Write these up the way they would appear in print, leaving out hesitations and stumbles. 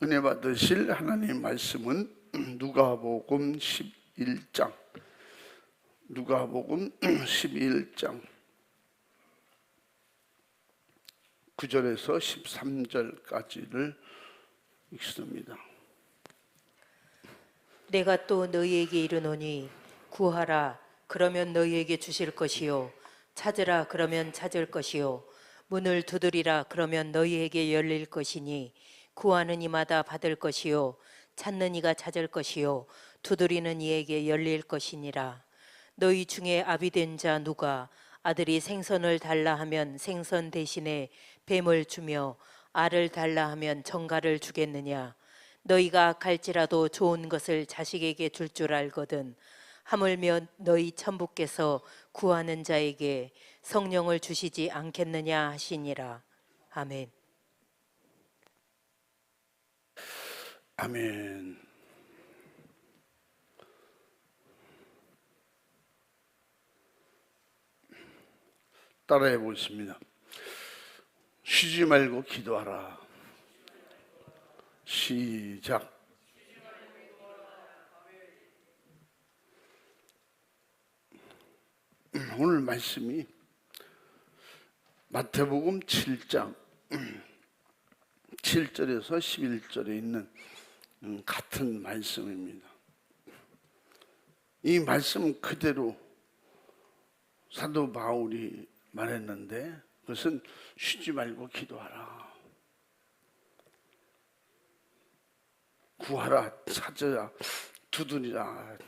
은혜 받으실 하나님 말씀은 누가복음 11장 9절에서 13절까지를 읽습니다. 내가 또 너희에게 이르노니 구하라 그러면 너희에게 주실 것이요 찾으라 그러면 찾을 것이요 문을 두드리라 그러면 너희에게 열릴 것이니 구하는 이마다 받을 것이요 찾는 이가 찾을 것이요 두드리는 이에게 열릴 것이니라. 너희 중에 아비된 자 누가 아들이 생선을 달라 하면 생선 대신에 뱀을 주며 알을 달라 하면 정갈을 주겠느냐. 너희가 악할지라도 좋은 것을 자식에게 줄 줄 알거든 하물며 너희 천부께서 구하는 자에게 성령을 주시지 않겠느냐 하시니라. 아멘. 아멘. 따라해 보겠습니다. 쉬지 말고 기도하라. 시작. 오늘 말씀이 마태복음 7장 7절에서 11절에 있는 같은 말씀입니다. 이 말씀 그대로 사도 바울이 말했는데 그것은 쉬지 말고 기도하라. 구하라, 찾으라, 두드리라.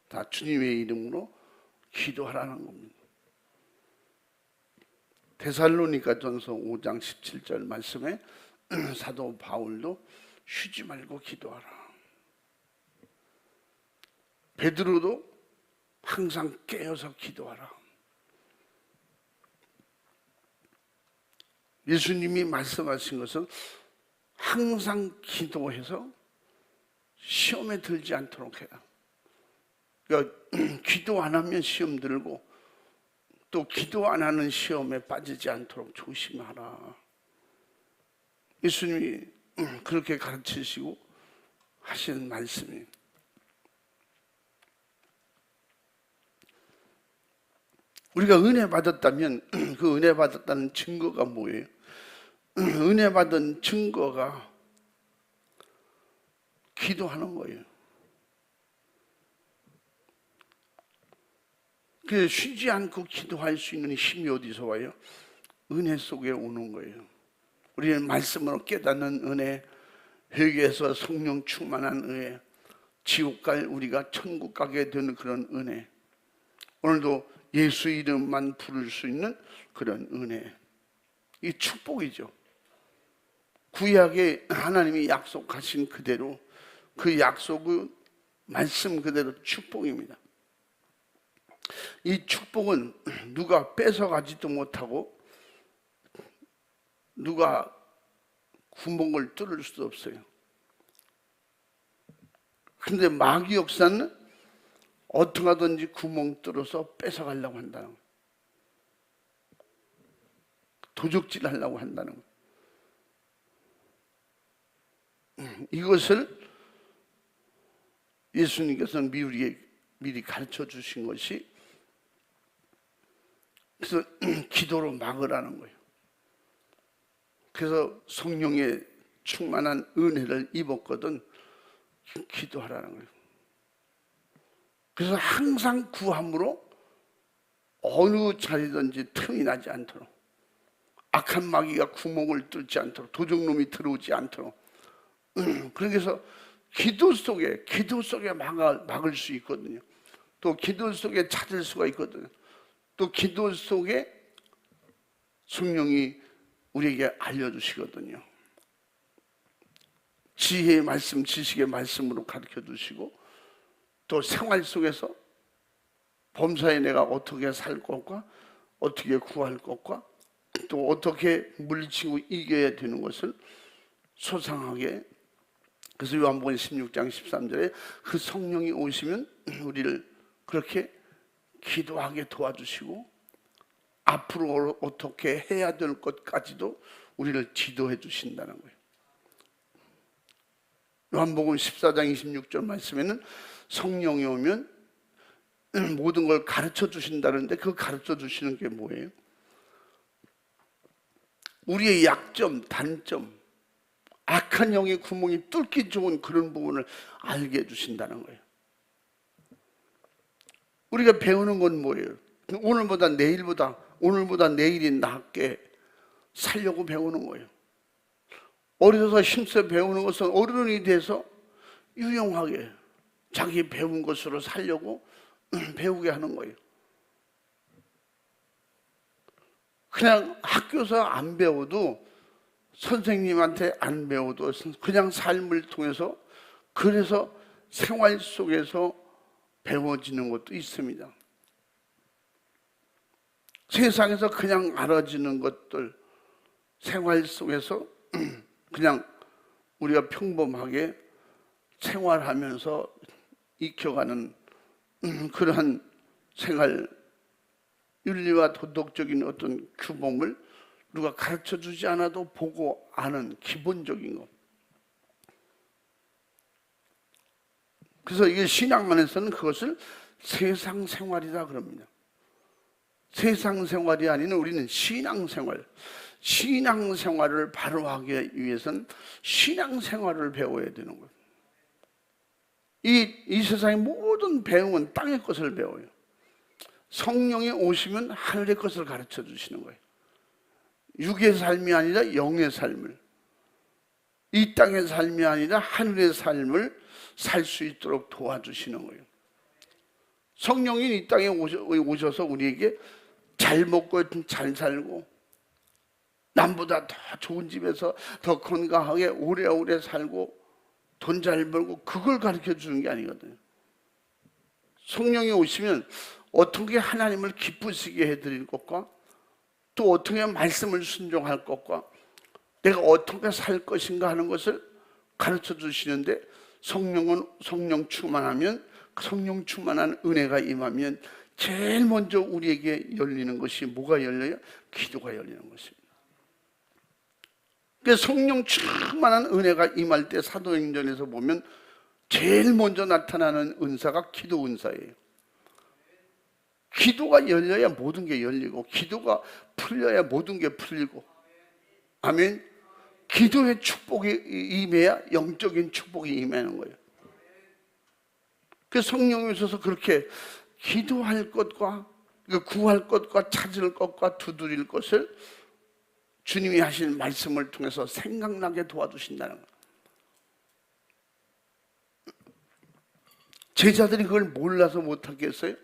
다 주님의 이름으로 기도하라는 겁니다. 데살로니가전서 5장 17절 말씀에 사도 바울도 쉬지 말고 기도하라. 베드로도 항상 깨어서 기도하라. 예수님이 말씀하신 것은 항상 기도해서 시험에 들지 않도록 해라. 그러니까 기도 안 하면 시험 들고 또 기도 안 하는 시험에 빠지지 않도록 조심하라. 예수님이 그렇게 가르치시고 하시는 말씀이에요. 우리가 은혜 받았다면 그 은혜 받았다는 증거가 뭐예요? 은혜 받은 증거가 기도하는 거예요. 그래서 쉬지 않고 기도할 수 있는 힘이 어디서 와요? 은혜 속에 오는 거예요. 우리는 말씀으로 깨닫는 은혜, 회개에서 성령 충만한 은혜, 지옥 갈 우리가 천국 가게 되는 그런 은혜, 오늘도 예수 이름만 부를 수 있는 그런 은혜, 이 축복이죠. 구약에 하나님이 약속하신 그대로 그 약속은 말씀 그대로 축복입니다. 이 축복은 누가 뺏어가지도 못하고 누가 구멍을 뚫을 수도 없어요. 그런데 마귀 역사는 어떻게 하든지 구멍 뚫어서 뺏어가려고 한다는 거예요. 도적질 하려고 한다는 거예요. 이것을 예수님께서는 미리 가르쳐 주신 것이, 그래서 기도로 막으라는 거예요. 그래서 성령의 충만한 은혜를 입었거든 기도하라는 거예요. 그래서 항상 구함으로 어느 자리든지 틈이 나지 않도록, 악한 마귀가 구멍을 뚫지 않도록, 도적놈이 들어오지 않도록. 그래서 기도 속에 막을 수 있거든요. 또 기도 속에 찾을 수가 있거든요. 또 기도 속에 성령이 우리에게 알려주시거든요. 지혜의 말씀, 지식의 말씀으로 가르쳐 주시고, 또 생활 속에서 범사에 내가 어떻게 살 것과 어떻게 구할 것과 또 어떻게 물리치고 이겨야 되는 것을 소상하게. 그래서 요한복음 16장 13절에 그 성령이 오시면 우리를 그렇게 기도하게 도와주시고 앞으로 어떻게 해야 될 것까지도 우리를 지도해 주신다는 거예요. 요한복음 14장 26절 말씀에는 성령이 오면 모든 걸 가르쳐 주신다는데, 그 가르쳐 주시는 게 뭐예요? 우리의 약점, 단점, 악한 영의 구멍이 뚫기 좋은 그런 부분을 알게 해주신다는 거예요. 우리가 배우는 건 뭐예요? 오늘보다 내일이 낫게 살려고 배우는 거예요. 어려서 힘써 배우는 것은 어른이 돼서 유용하게 자기 배운 것으로 살려고 배우게 하는 거예요. 그냥 학교에서 안 배워도, 선생님한테 안 배워도 그냥 삶을 통해서, 그래서 생활 속에서 배워지는 것도 있습니다. 세상에서 그냥 알아지는 것들, 생활 속에서 그냥 우리가 평범하게 생활하면서 익혀가는 그러한 생활 윤리와 도덕적인 어떤 규범을 누가 가르쳐 주지 않아도 보고 아는 기본적인 것. 그래서 이게 신앙 안에서는 그것을 세상 생활이다 그럽니다. 세상 생활이 아닌 우리는 신앙 생활을 바로 하기 위해서는 신앙 생활을 배워야 되는 거예요. 이 세상의 모든 배움은 땅의 것을 배워요. 성령이 오시면 하늘의 것을 가르쳐 주시는 거예요. 육의 삶이 아니라 영의 삶을, 이 땅의 삶이 아니라 하늘의 삶을 살 수 있도록 도와주시는 거예요. 성령이 이 땅에 오셔서 우리에게 잘 먹고 잘 살고, 남보다 더 좋은 집에서 더 건강하게 오래오래 살고 돈 잘 벌고, 그걸 가르쳐 주는 게 아니거든요. 성령이 오시면 어떻게 하나님을 기쁘시게 해드릴 것과, 또 어떻게 말씀을 순종할 것과, 내가 어떻게 살 것인가 하는 것을 가르쳐 주시는데, 성령 충만하면, 성령 충만한 은혜가 임하면 제일 먼저 우리에게 열리는 것이 뭐가 열려요? 기도가 열리는 것입니다. 그래서 성령 충만한 은혜가 임할 때 사도행전에서 보면 제일 먼저 나타나는 은사가 기도 은사예요. 기도가 열려야 모든 게 열리고, 기도가 풀려야 모든 게 풀리고. 아멘. 기도의 축복이 임해야 영적인 축복이 임하는 거예요. 그 성령이 오셔서 그렇게 기도할 것과, 구할 것과, 찾을 것과, 두드릴 것을 주님이 하신 말씀을 통해서 생각나게 도와주신다는 거예요. 제자들이 그걸 몰라서 못하겠어요?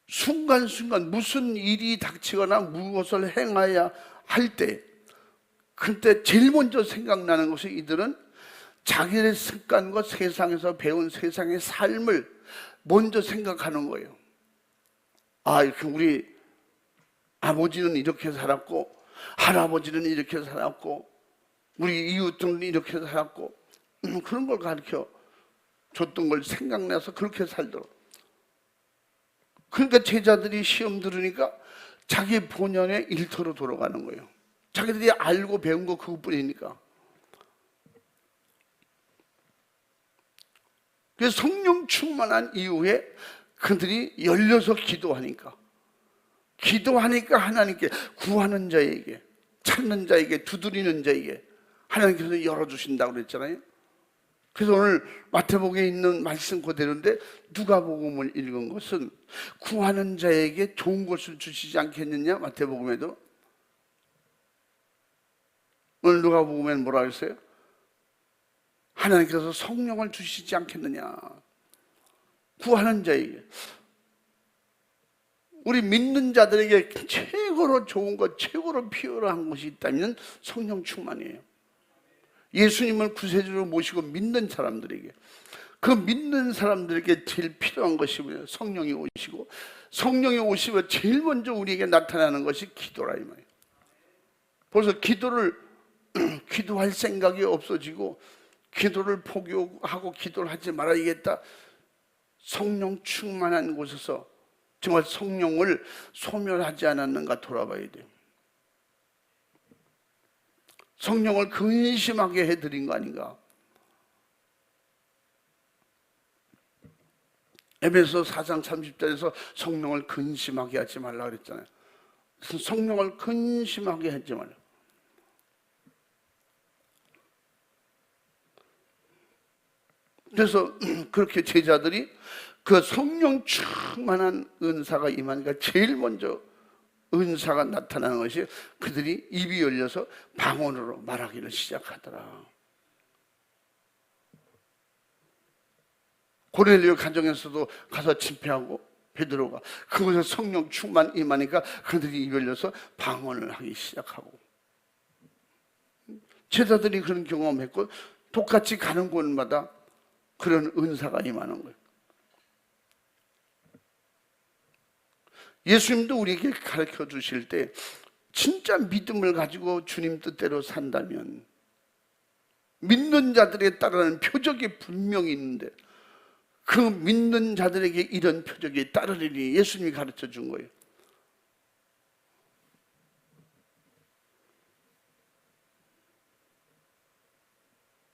순간순간 무슨 일이 닥치거나 무엇을 행해야 할 때, 그때 제일 먼저 생각나는 것이, 이들은 자기의 습관과 세상에서 배운 세상의 삶을 먼저 생각하는 거예요. 이렇게 우리 아버지는 이렇게 살았고, 할아버지는 이렇게 살았고, 우리 이웃들은 이렇게 살았고, 그런 걸 가르쳐 줬던 걸 생각나서 그렇게 살도록. 그러니까 제자들이 시험 들으니까 자기 본연의 일터로 돌아가는 거예요. 자기들이 알고 배운 거 그것뿐이니까. 그래서 성령 충만한 이후에 그들이 열려서 기도하니까 하나님께, 구하는 자에게, 찾는 자에게, 두드리는 자에게 하나님께서 열어주신다고 그랬잖아요. 그래서 오늘 마태복음에 있는 말씀 그대로인데, 누가복음을 읽은 것은 구하는 자에게 좋은 것을 주시지 않겠느냐. 마태복음에도 오늘 누가복음에는 뭐라 했어요? 하나님께서 성령을 주시지 않겠느냐. 구하는 자에게. 우리 믿는 자들에게 최고로 좋은 것, 최고로 필요한 것이 있다면 성령 충만이에요. 예수님을 구세주로 모시고 믿는 사람들에게, 그 믿는 사람들에게 제일 필요한 것이 뭐예요? 성령이 오시고, 성령이 오시면 제일 먼저 우리에게 나타나는 것이 기도라 이 말이에요. 벌써 기도할 생각이 없어지고, 기도를 포기하고 기도를 하지 말아야겠다. 성령 충만한 곳에서 정말 성령을 소멸하지 않았는가 돌아봐야 돼요. 성령을 근심하게 해드린 거 아닌가? 에베소 4장 30절에서 성령을 근심하게 하지 말라 그랬잖아요. 성령을 근심하게 하지 말라. 그래서 그렇게 제자들이 그 성령 충만한 은사가 임하니까 제일 먼저 은사가 나타나는 것이 그들이 입이 열려서 방언으로 말하기를 시작하더라. 고넬료 가정에서도 가서 집회하고 베드로가 그곳에 성령 충만 임하니까 그들이 입이 열려서 방언을 하기 시작하고, 제자들이 그런 경험했고 똑같이 가는 곳마다 그런 은사가 임하는 거예요. 예수님도 우리에게 가르쳐 주실 때 진짜 믿음을 가지고 주님 뜻대로 산다면 믿는 자들에 따르는 표적이 분명히 있는데 그 믿는 자들에게 이런 표적이 따르리니 예수님이 가르쳐 준 거예요.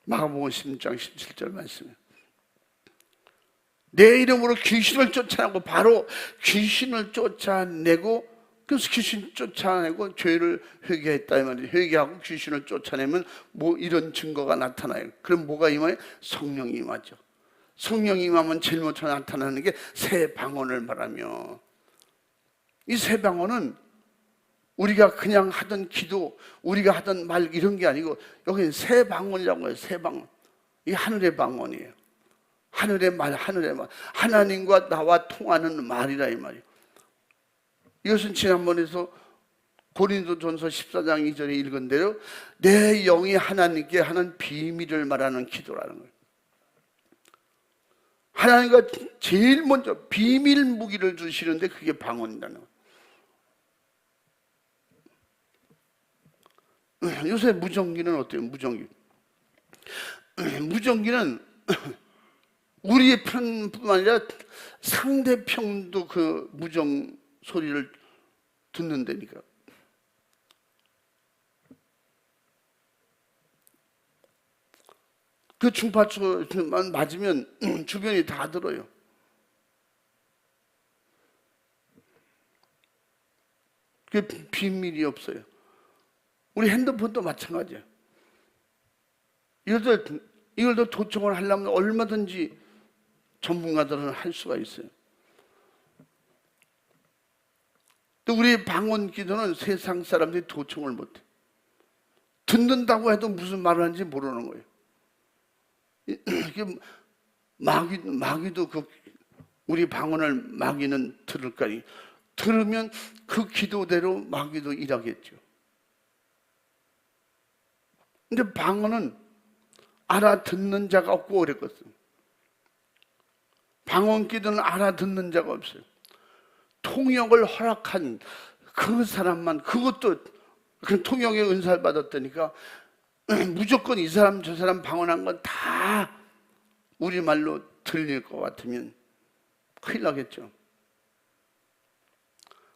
마가복음 16장 17절 말씀이에요. 내 이름으로 귀신을 쫓아내고, 바로 귀신을 쫓아내고, 그래서 귀신 쫓아내고 죄를 회개했다 이 말이에요. 회개하고 귀신을 쫓아내면 뭐 이런 증거가 나타나요. 그럼 뭐가 임해요? 성령이 임하죠. 성령이 임하면 제일 먼저 나타나는 게 새 방언을 말하며, 이 새 방언은 우리가 그냥 하던 기도, 우리가 하던 말 이런 게 아니고 여기는 새 방언이라고 해요. 새 방언. 이 하늘의 방언이에요. 하늘의 말, 하늘의 말. 하나님과 나와 통하는 말이라 이 말이에요. 이것은 지난번에서 고린도전서 14장 2절에 읽은 대로 내 영이 하나님께 하는 비밀을 말하는 기도라는 거예요. 하나님과 제일 먼저 비밀 무기를 주시는데 그게 방언이라는 거예요. 요새 무전기는 어때요? 무전기는 우리의 편뿐만 아니라 상대편도 그 무정 소리를 듣는다니까. 그 중파초만 맞으면 주변이 다 들어요. 그게 비밀이 없어요. 우리 핸드폰도 마찬가지예요. 이걸 도청을 하려면 얼마든지 전문가들은 할 수가 있어요. 또 우리 방언 기도는 세상 사람들이 도청을 못해. 듣는다고 해도 무슨 말을 하는지 모르는 거예요. 마귀도 우리 방언을 마귀는 들을까니, 들으면 그 기도대로 마귀도 일하겠죠. 근데 방언은 알아듣는 자가 없고 그랬거든. 방언 기도는 알아듣는 자가 없어요. 통역을 허락한 그 사람만, 그것도 그 통역의 은사를 받았다니까 무조건 이 사람 저 사람 방언한 건 다 우리말로 들릴 것 같으면 큰일 나겠죠.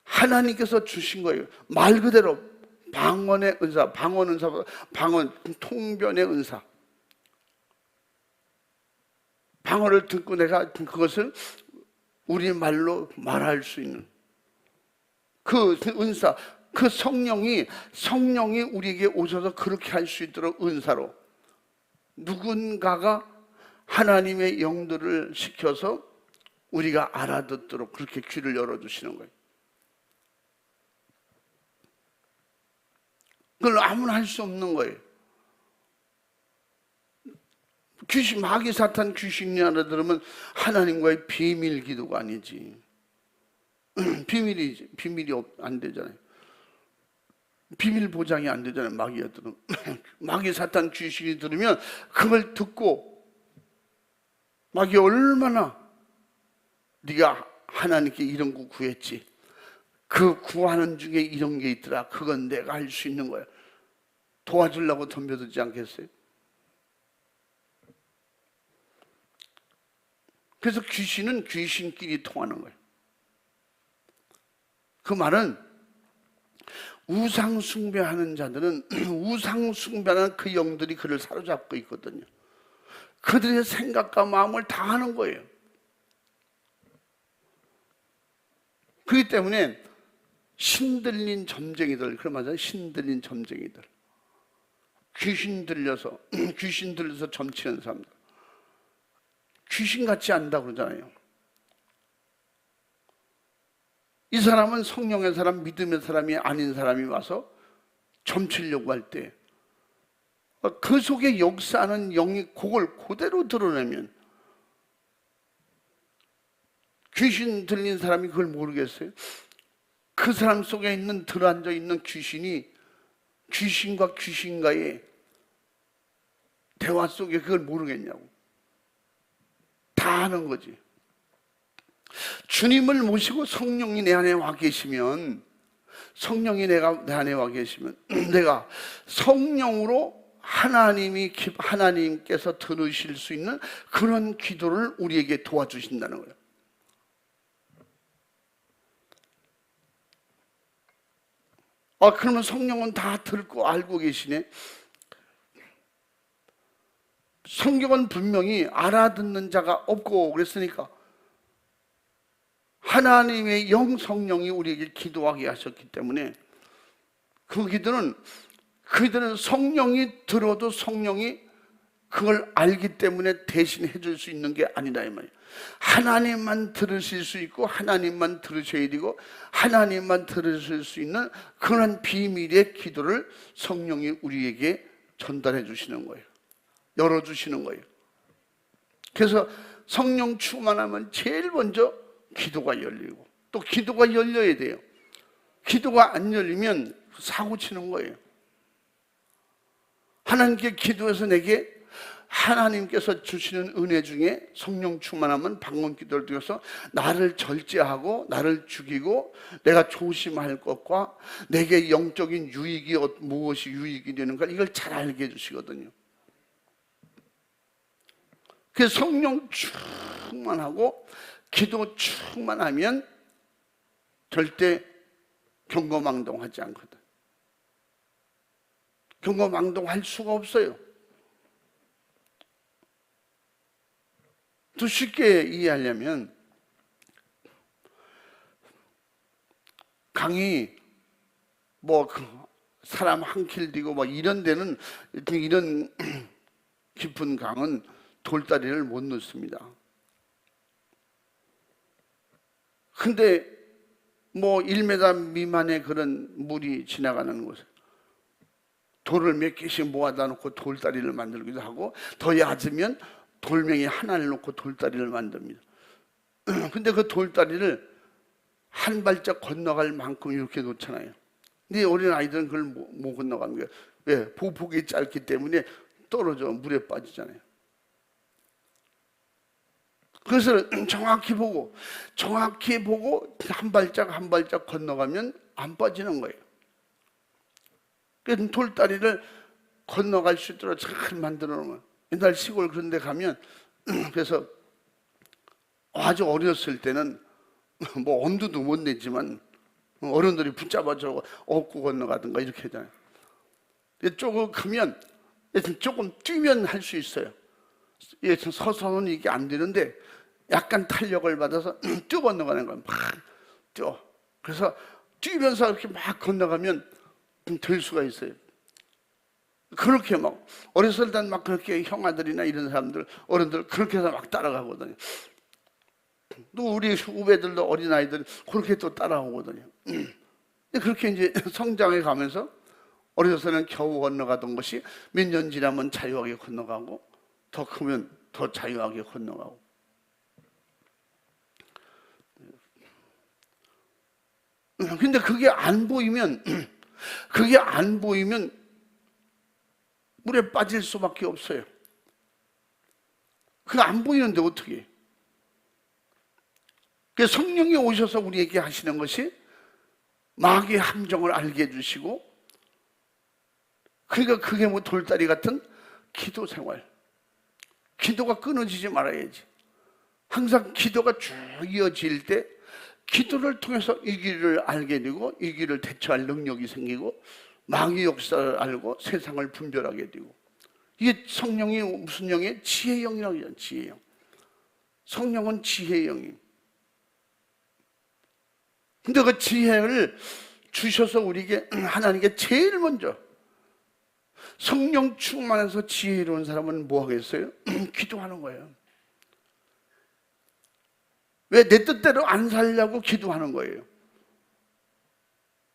하나님께서 주신 거예요. 말 그대로 방언의 은사, 방언 은사보다 방언 통변의 은사. 방언을 듣고 내가 그것을 우리말로 말할 수 있는 그 은사, 그 성령이 우리에게 오셔서 그렇게 할 수 있도록 은사로 누군가가 하나님의 영들을 시켜서 우리가 알아듣도록 그렇게 귀를 열어주시는 거예요. 그걸 아무나 할 수 없는 거예요. 귀신, 마귀 사탄 귀신이 알아들으면 하나님과의 비밀 기도가 아니지. 비밀이 안 되잖아요. 비밀 보장이 안 되잖아요. 마귀가 들으면. 마귀 사탄 귀신이 들으면 그걸 듣고 마귀 얼마나 네가 하나님께 이런 거 구했지, 그 구하는 중에 이런 게 있더라, 그건 내가 할 수 있는 거야, 도와주려고 덤벼들지 않겠어요? 그래서 귀신은 귀신끼리 통하는 거예요. 그 말은 우상 숭배하는 자들은 우상 숭배하는 그 영들이 그를 사로잡고 있거든요. 그들의 생각과 마음을 다 하는 거예요. 그렇기 때문에 신들린 점쟁이들, 그런 말이잖아요. 신들린 점쟁이들, 귀신 들려서 점치는 사람들, 귀신같이 안다 그러잖아요. 이 사람은 성령의 사람, 믿음의 사람이 아닌 사람이 와서 점치려고 할 때 그 속에 역사하는 영이 그걸 그대로 드러내면 귀신 들린 사람이 그걸 모르겠어요? 그 사람 속에 있는 들어앉아 있는 귀신이 귀신과 귀신과의 대화 속에 그걸 모르겠냐고. 다 아는 거지. 주님을 모시고 성령이 내 안에 와 계시면, 성령이 내 안에 와 계시면 내가 성령으로 하나님께서 들으실 수 있는 그런 기도를 우리에게 도와주신다는 거예요. 그러면 성령은 다 듣고 알고 계시네. 성경은 분명히 알아듣는 자가 없고 그랬으니까 하나님의 영 성령이 우리에게 기도하게 하셨기 때문에 그 그들은 성령이 들어도 성령이 그걸 알기 때문에 대신 해줄 수 있는 게 아니다 이 말이에요. 하나님만 들으실 수 있고 하나님만 들으셔야 되고 하나님만 들으실 수 있는 그런 비밀의 기도를 성령이 우리에게 전달해 주시는 거예요. 열어주시는 거예요. 그래서 성령 충만하면 제일 먼저 기도가 열리고, 또 기도가 열려야 돼요. 기도가 안 열리면 사고 치는 거예요. 하나님께 기도해서 내게 하나님께서 주시는 은혜 중에 성령 충만하면 방언 기도를 드려서 나를 절제하고 나를 죽이고 내가 조심할 것과 내게 영적인 유익이 무엇이 유익이 되는가, 이걸 잘 알게 해주시거든요. 그래서 성령 충만하고 기도 충만하면 절대 경거망동하지 않거든. 경거망동할 수가 없어요. 더 쉽게 이해하려면 강이 사람 한 킬 뛰고 이런 데는, 이런 깊은 강은 돌다리를 못 넣습니다. 근데 1m 미만의 그런 물이 지나가는 곳에 돌을 몇 개씩 모아다 놓고 돌다리를 만들기도 하고, 더 얕으면 돌멩이 하나를 놓고 돌다리를 만듭니다. 근데 그 돌다리를 한 발짝 건너갈 만큼 이렇게 놓잖아요. 근데 어린 아이들은 그걸 못 건너가는 거예요. 왜? 보폭이 짧기 때문에 떨어져 물에 빠지잖아요. 그래서 정확히 보고 한 발짝 건너가면 안 빠지는 거예요. 그래서 돌다리를 건너갈 수 있도록 잘 만들어 놓으면, 옛날 시골 그런 데 가면, 그래서 아주 어렸을 때는 엄두도 못 내지만 어른들이 붙잡아줘 업고 건너가든가 이렇게 하잖아요. 조금 크면 조금 뛰면 할 수 있어요. 서서는 이게 안 되는데 약간 탄력을 받아서 뛰어 건너가는 거예요. 막 뛰어. 그래서 뛰면서 이렇게 막 건너가면 될 수가 있어요. 그렇게 어렸을 땐 그렇게 형아들이나 이런 사람들, 어른들 그렇게 해서 막 따라가거든요. 또 우리 후배들도, 어린아이들 그렇게 또 따라오거든요. 그렇게 이제 성장해 가면서 어렸을 때는 겨우 건너가던 것이 몇 년 지나면 자유하게 건너가고, 더 크면 더 자유하게 건너가고. 근데 그게 안 보이면 물에 빠질 수밖에 없어요. 그게 안 보이는데 어떻게 해? 그래서 성령이 오셔서 우리에게 하시는 것이 마귀의 함정을 알게 해주시고, 그러니까 그게 돌다리 같은 기도 생활. 기도가 끊어지지 말아야지. 항상 기도가 쭉 이어질 때 기도를 통해서 이 길을 알게 되고 이 길을 대처할 능력이 생기고 마귀 역사를 알고 세상을 분별하게 되고, 이게 성령이 무슨 영이에요? 지혜의 영이라고 하잖아요. 지혜의 영. 성령은 지혜의 영이에요. 근데 그 지혜를 주셔서 우리에게 하나님께 제일 먼저, 성령 충만해서 지혜로운 사람은 뭐 하겠어요? 기도하는 거예요. 왜? 내 뜻대로 안 살려고 기도하는 거예요.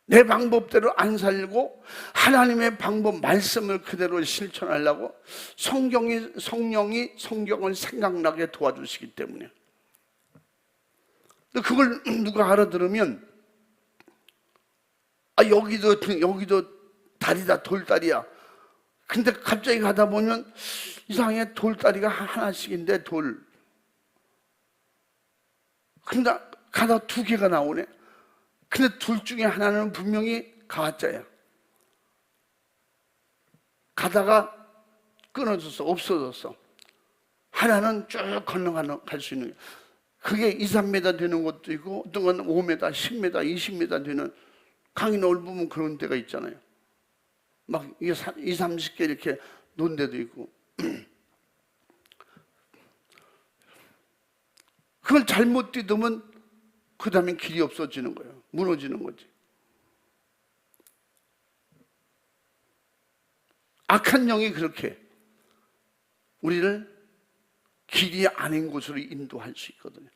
내 방법대로 안 살고 하나님의 방법, 말씀을 그대로 실천하려고 성령이 성경을 생각나게 도와주시기 때문에. 그걸 누가 알아들으면, 아, 여기도 다리다, 돌다리야. 근데 갑자기 가다 보면 이상하게 돌다리가 하나씩인데 근데 가다 두 개가 나오네. 근데 둘 중에 하나는 분명히 가짜야. 가다가 끊어졌어, 없어졌어. 하나는 쭉 건너갈 수 있는, 그게 2, 3m 되는 것도 있고 어떤 건 5m, 10m, 20m 되는, 강이 넓으면 그런 데가 있잖아요. 막 이게 2, 30개 이렇게 놓은 데도 있고. 그걸 잘못 뛰으면 그 다음엔 길이 없어지는 거예요. 무너지는 거지. 악한 영이 그렇게 우리를 길이 아닌 곳으로 인도할 수 있거든요.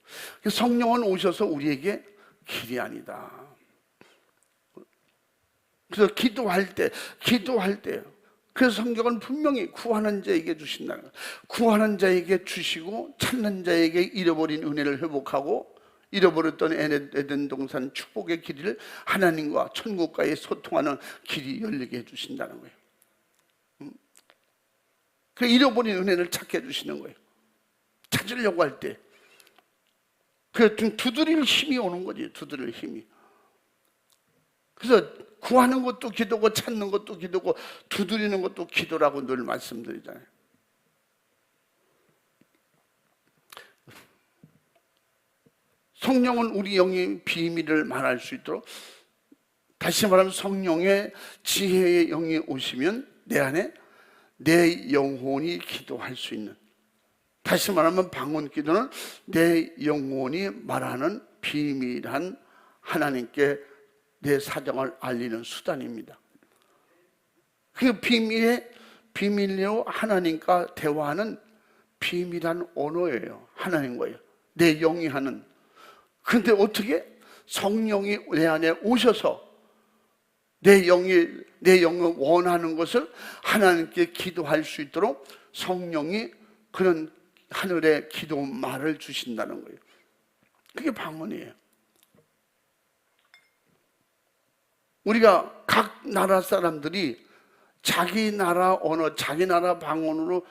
성령은 오셔서 우리에게 길이 아니다. 그래서 기도할 때 그래서 성경은 분명히 구하는 자에게 주신다는 거예요. 구하는 자에게 주시고 찾는 자에게 잃어버린 은혜를 회복하고 잃어버렸던 에덴 동산 축복의 길이를 하나님과 천국과의 소통하는 길이 열리게 해주신다는 거예요. 그 잃어버린 은혜를 찾게 해주시는 거예요. 찾으려고 할 때 그 두드릴 힘이 오는 거지. 두드릴 힘이. 그래서 구하는 것도 기도고 찾는 것도 기도고 두드리는 것도 기도라고 늘 말씀드리잖아요. 성령은 우리 영의 비밀을 말할 수 있도록, 다시 말하면 성령의 지혜의 영이 오시면 내 안에 내 영혼이 기도할 수 있는, 다시 말하면 방언 기도는 내 영혼이 말하는 비밀한 하나님께 내 사정을 알리는 수단입니다. 그 비밀로 하나님과 대화하는 비밀한 언어예요. 하나님과요. 내 영이 하는. 그런데 어떻게? 성령이 내 안에 오셔서 내 영이 원하는 것을 하나님께 기도할 수 있도록 성령이 그런 하늘의 기도 말을 주신다는 거예요. 그게 방언이에요. 우리가 각 나라 사람들이 자기 나라 언어, 자기 나라 방언으로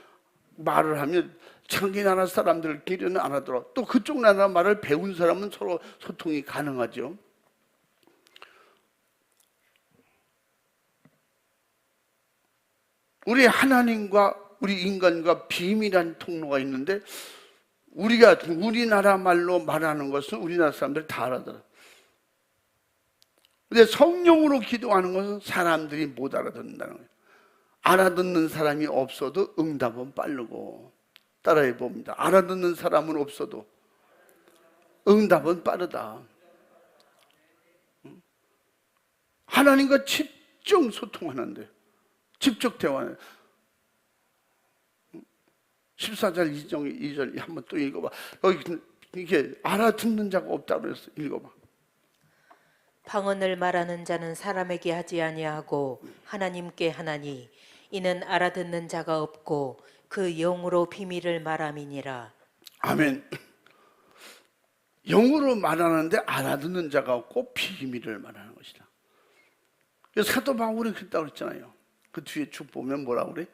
말을 하면 자기 나라 사람들끼리는 안 하더라도 또 그쪽 나라 말을 배운 사람은 서로 소통이 가능하죠. 우리 하나님과 우리 인간과 비밀한 통로가 있는데, 우리가 우리나라 말로 말하는 것은 우리나라 사람들이 다 알아들어. 근데 성령으로 기도하는 것은 사람들이 못 알아듣는다는 거예요. 알아듣는 사람이 없어도 응답은 빠르고, 따라해 봅니다. 알아듣는 사람은 없어도 응답은 빠르다. 하나님과 직접 소통하는데, 직접 대화하는. 14절 2절 한번 또 읽어봐. 여기 이게 알아듣는 자가 없다고 그랬어. 읽어봐. 방언을 말하는 자는 사람에게 하지 아니하고 하나님께 하나니, 이는 알아듣는 자가 없고 그 영으로 비밀을 말함이니라. 아멘. 영으로 말하는데 알아듣는 자가 없고 비밀을 말하는 것이다. 사도 바울이 그랬다고 그랬잖아요. 그 뒤에 쭉 보면 뭐라고 그래?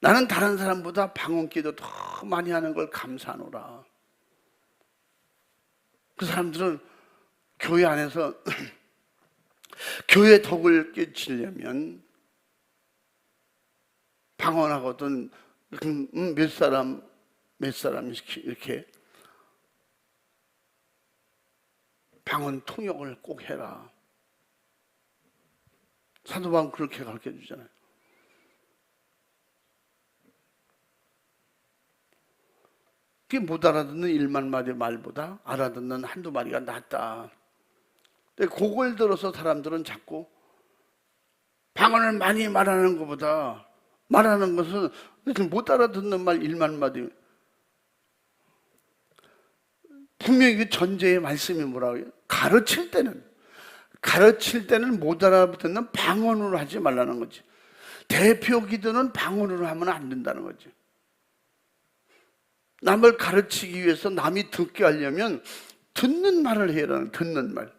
나는 다른 사람보다 방언기도 더 많이 하는 걸 감사하노라. 그 사람들은 교회 안에서 교회 덕을 깨치려면 방언하거든 몇 사람 이렇게 방언 통역을 꼭 해라. 사도 바울은 그렇게 가르쳐 주잖아요. 그게 못 알아듣는 1만 마디 말보다 알아듣는 한두 마디가 낫다. 근데 그걸 들어서 사람들은 자꾸 방언을 많이 말하는 것보다 말하는 것은 못 알아듣는 말 1만 마디. 분명히 그 전제의 말씀이 뭐라고 해요? 가르칠 때는 못 알아듣는 방언으로 하지 말라는 거지. 대표 기도는 방언으로 하면 안 된다는 거지. 남을 가르치기 위해서 남이 듣게 하려면 듣는 말을 해라. 듣는 말.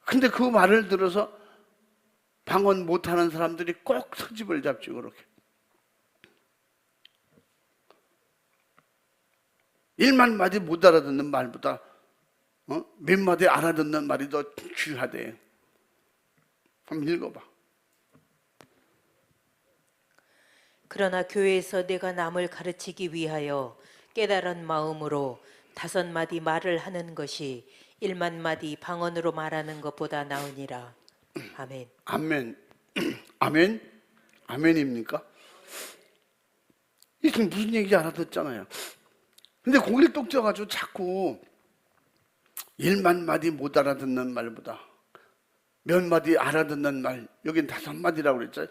근데 그 말을 들어서 방언 못하는 사람들이 꼭 서집을 잡지 그렇게. 1만 마디 못 알아듣는 말보다 몇 마디 알아듣는 말이 더 귀하대. 한번 읽어봐. 그러나 교회에서 내가 남을 가르치기 위하여 깨달은 마음으로 5마디 말을 하는 것이 1만 마디 방언으로 말하는 것보다 나으니라. 아멘. 아멘. 아멘. 아멘입니까? 이게 무슨 얘기인지 알아듣잖아요. 근데 고개를 똑 져가지고 자꾸 1만 마디 못 알아듣는 말보다 몇 마디 알아듣는 말, 여긴 5마디라고 그랬잖아요.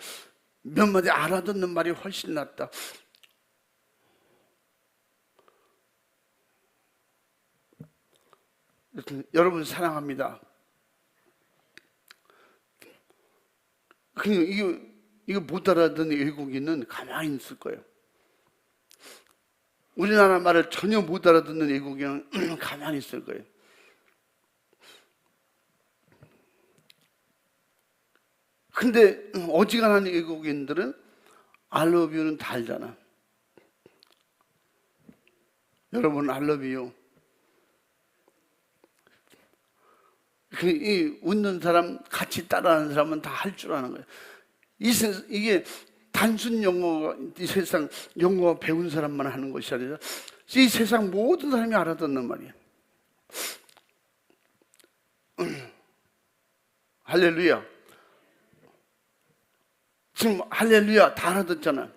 몇 마디 알아듣는 말이 훨씬 낫다. 여러분 사랑합니다. 이거 못 알아듣는 외국인은 가만히 있을 거예요. 우리나라 말을 전혀 못 알아듣는 외국인은 가만히 있을 거예요. 근데 어지간한 외국인들은 I love you는 다 알잖아. 여러분 I love you. 이 웃는 사람, 같이 따라하는 사람은 다 할 줄 아는 거예요. 이게 단순 영어, 이 세상 영어 배운 사람만 하는 것이 아니라 이 세상 모든 사람이 알아듣는 말이에요. 할렐루야. 지금 할렐루야 다 알아듣잖아.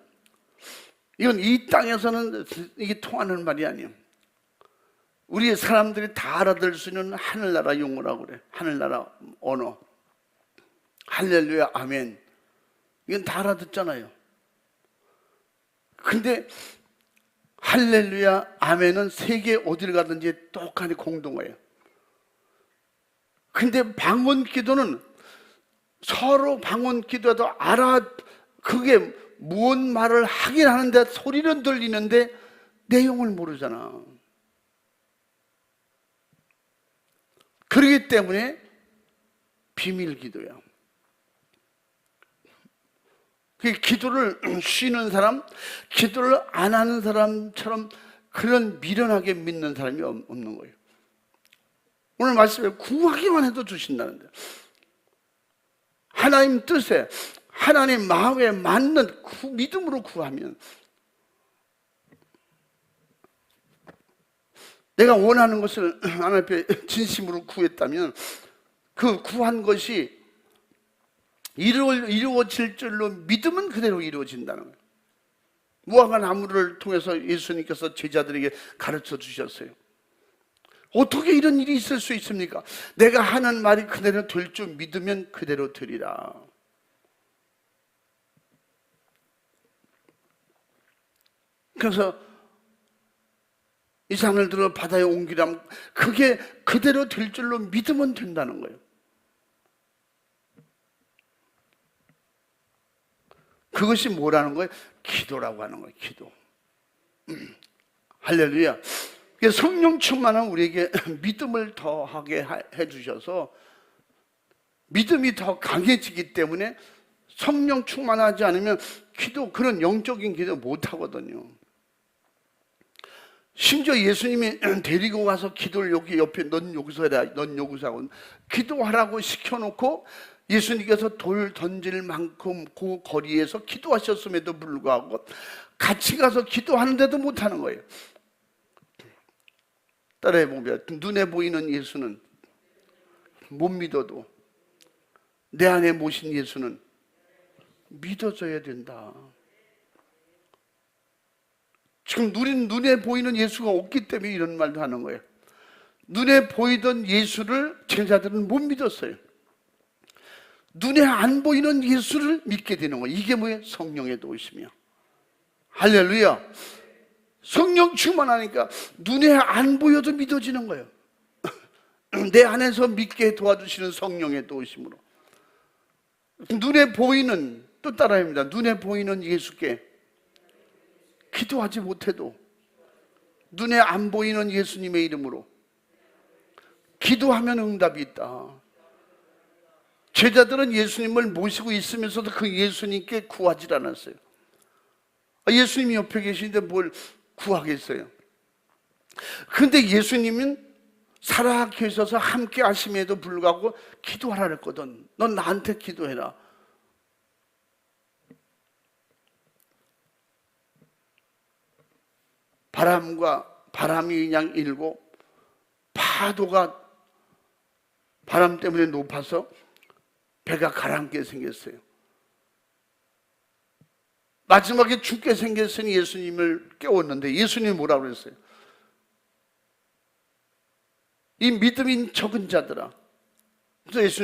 이건 이 땅에서는 이게 통하는 말이 아니에요. 우리 사람들이 다 알아들 수 있는 하늘나라 용어라고 그래. 하늘나라 언어. 할렐루야 아멘. 이건 다 알아듣잖아요. 근데 할렐루야 아멘은 세계 어딜 가든지 똑같이 공동어예요. 근데 방언 기도는 서로 방언 기도도 그게 무언 말을 하긴 하는데 소리는 들리는데 내용을 모르잖아. 그렇기 때문에 비밀 기도야. 기도를 쉬는 사람, 기도를 안 하는 사람처럼 그런 미련하게 믿는 사람이 없는 거예요. 오늘 말씀에 구하기만 해도 주신다는데, 하나님 뜻에, 하나님 마음에 맞는 믿음으로 구하면, 내가 원하는 것을 하나님 앞에 진심으로 구했다면 그 구한 것이 이루어질 줄로 믿으면 그대로 이루어진다는 거예요. 무화과 나무를 통해서 예수님께서 제자들에게 가르쳐 주셨어요. 어떻게 이런 일이 있을 수 있습니까? 내가 하는 말이 그대로 될 줄 믿으면 그대로 되리라. 그래서 이 산을 들어 바다에 옮기라면 그게 그대로 될 줄로 믿으면 된다는 거예요. 그것이 뭐라는 거예요? 기도라고 하는 거예요. 기도. 할렐루야. 성령 충만한 우리에게 믿음을 더하게 해주셔서 믿음이 더 강해지기 때문에 성령 충만하지 않으면 그런 영적인 기도 못 하거든요. 심지어 예수님이 데리고 가서 기도를 여기 옆에 넌 여기서 해라, 넌 여기서 하고 기도하라고 시켜놓고 예수님께서 돌 던질 만큼 그 거리에서 기도하셨음에도 불구하고 같이 가서 기도하는데도 못하는 거예요. 따라해보면 눈에 보이는 예수는 못 믿어도 내 안에 모신 예수는 믿어져야 된다. 지금 눈에 보이는 예수가 없기 때문에 이런 말도 하는 거예요. 눈에 보이던 예수를 제자들은 못 믿었어요. 눈에 안 보이는 예수를 믿게 되는 거예요. 이게 뭐예요? 성령의 도우심이야. 할렐루야. 성령 충만하니까 눈에 안 보여도 믿어지는 거예요. 내 안에서 믿게 도와주시는 성령의 도우심으로. 눈에 보이는, 또 따라합니다. 눈에 보이는 예수께 기도하지 못해도 눈에 안 보이는 예수님의 이름으로 기도하면 응답이 있다. 제자들은 예수님을 모시고 있으면서도 그 예수님께 구하지 않았어요. 예수님이 옆에 계시는데 뭘 구하겠어요? 그런데 예수님은 살아계셔서 있어서 함께 하심에도 불구하고 기도하라 그랬거든. 넌 나한테 기도해라. 바람이 그냥 일고 파도가 바람 때문에 높아서 배가 가라앉게 생겼어요. 마지막에 죽게 생겼으니 예수님을 깨웠는데 예수님이 뭐라고 그랬어요? 이 믿음이 적은 자들아. 그래서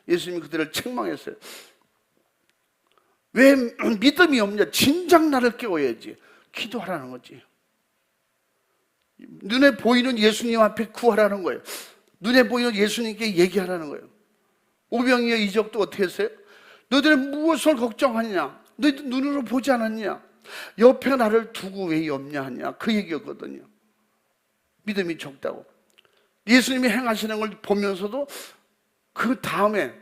예수님이 그들을 책망했어요. 왜 믿음이 없냐? 진작 나를 깨워야지. 기도하라는 거지. 눈에 보이는 예수님 앞에 구하라는 거예요. 눈에 보이는 예수님께 얘기하라는 거예요. 오병이의 이적도 어떻게 했어요? 너희들은 무엇을 걱정하느냐? 너희들 눈으로 보지 않았냐? 옆에 나를 두고 왜 없냐 하냐? 그 얘기였거든요. 믿음이 적다고. 예수님이 행하시는 걸 보면서도 그 다음에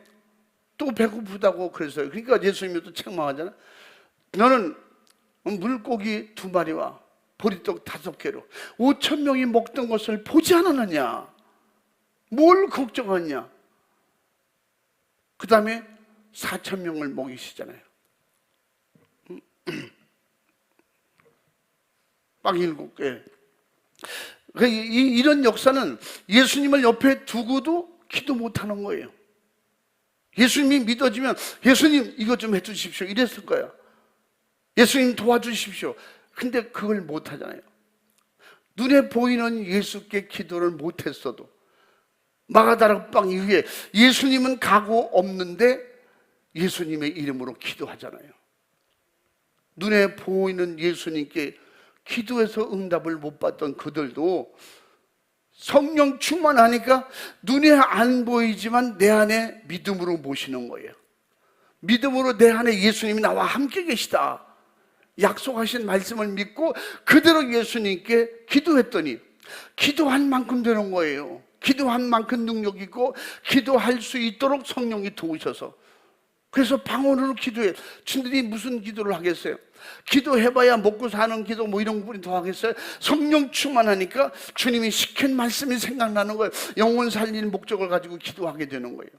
또 배고프다고 그랬어요. 그러니까 예수님이 또 책망하잖아요. 너는 물고기 2마리와 보리떡 5개로 5,000명이 먹던 것을 보지 않았느냐? 뭘 걱정하냐? 그 다음에 4,000명을 먹이시잖아요. 빵 7개. 이런 역사는 예수님을 옆에 두고도 기도 못하는 거예요. 예수님이 믿어지면 예수님 이것 좀 해주십시오 이랬을 거야. 예수님 도와주십시오. 근데 그걸 못하잖아요. 눈에 보이는 예수께 기도를 못했어도 마가다락방 이후에 예수님은 가고 없는데 예수님의 이름으로 기도하잖아요. 눈에 보이는 예수님께 기도해서 응답을 못 받던 그들도 성령 충만하니까 눈에 안 보이지만 내 안에 믿음으로 모시는 거예요. 믿음으로 내 안에 예수님이 나와 함께 계시다 약속하신 말씀을 믿고 그대로 예수님께 기도했더니 기도한 만큼 되는 거예요. 기도한 만큼 능력이 있고 기도할 수 있도록 성령이 도우셔서. 그래서 방언으로 기도해. 주님들이 무슨 기도를 하겠어요? 기도해봐야 먹고 사는 기도 뭐 이런 분이 더 하겠어요? 성령 충만하니까 주님이 시킨 말씀이 생각나는 거예요. 영혼 살리는 목적을 가지고 기도하게 되는 거예요.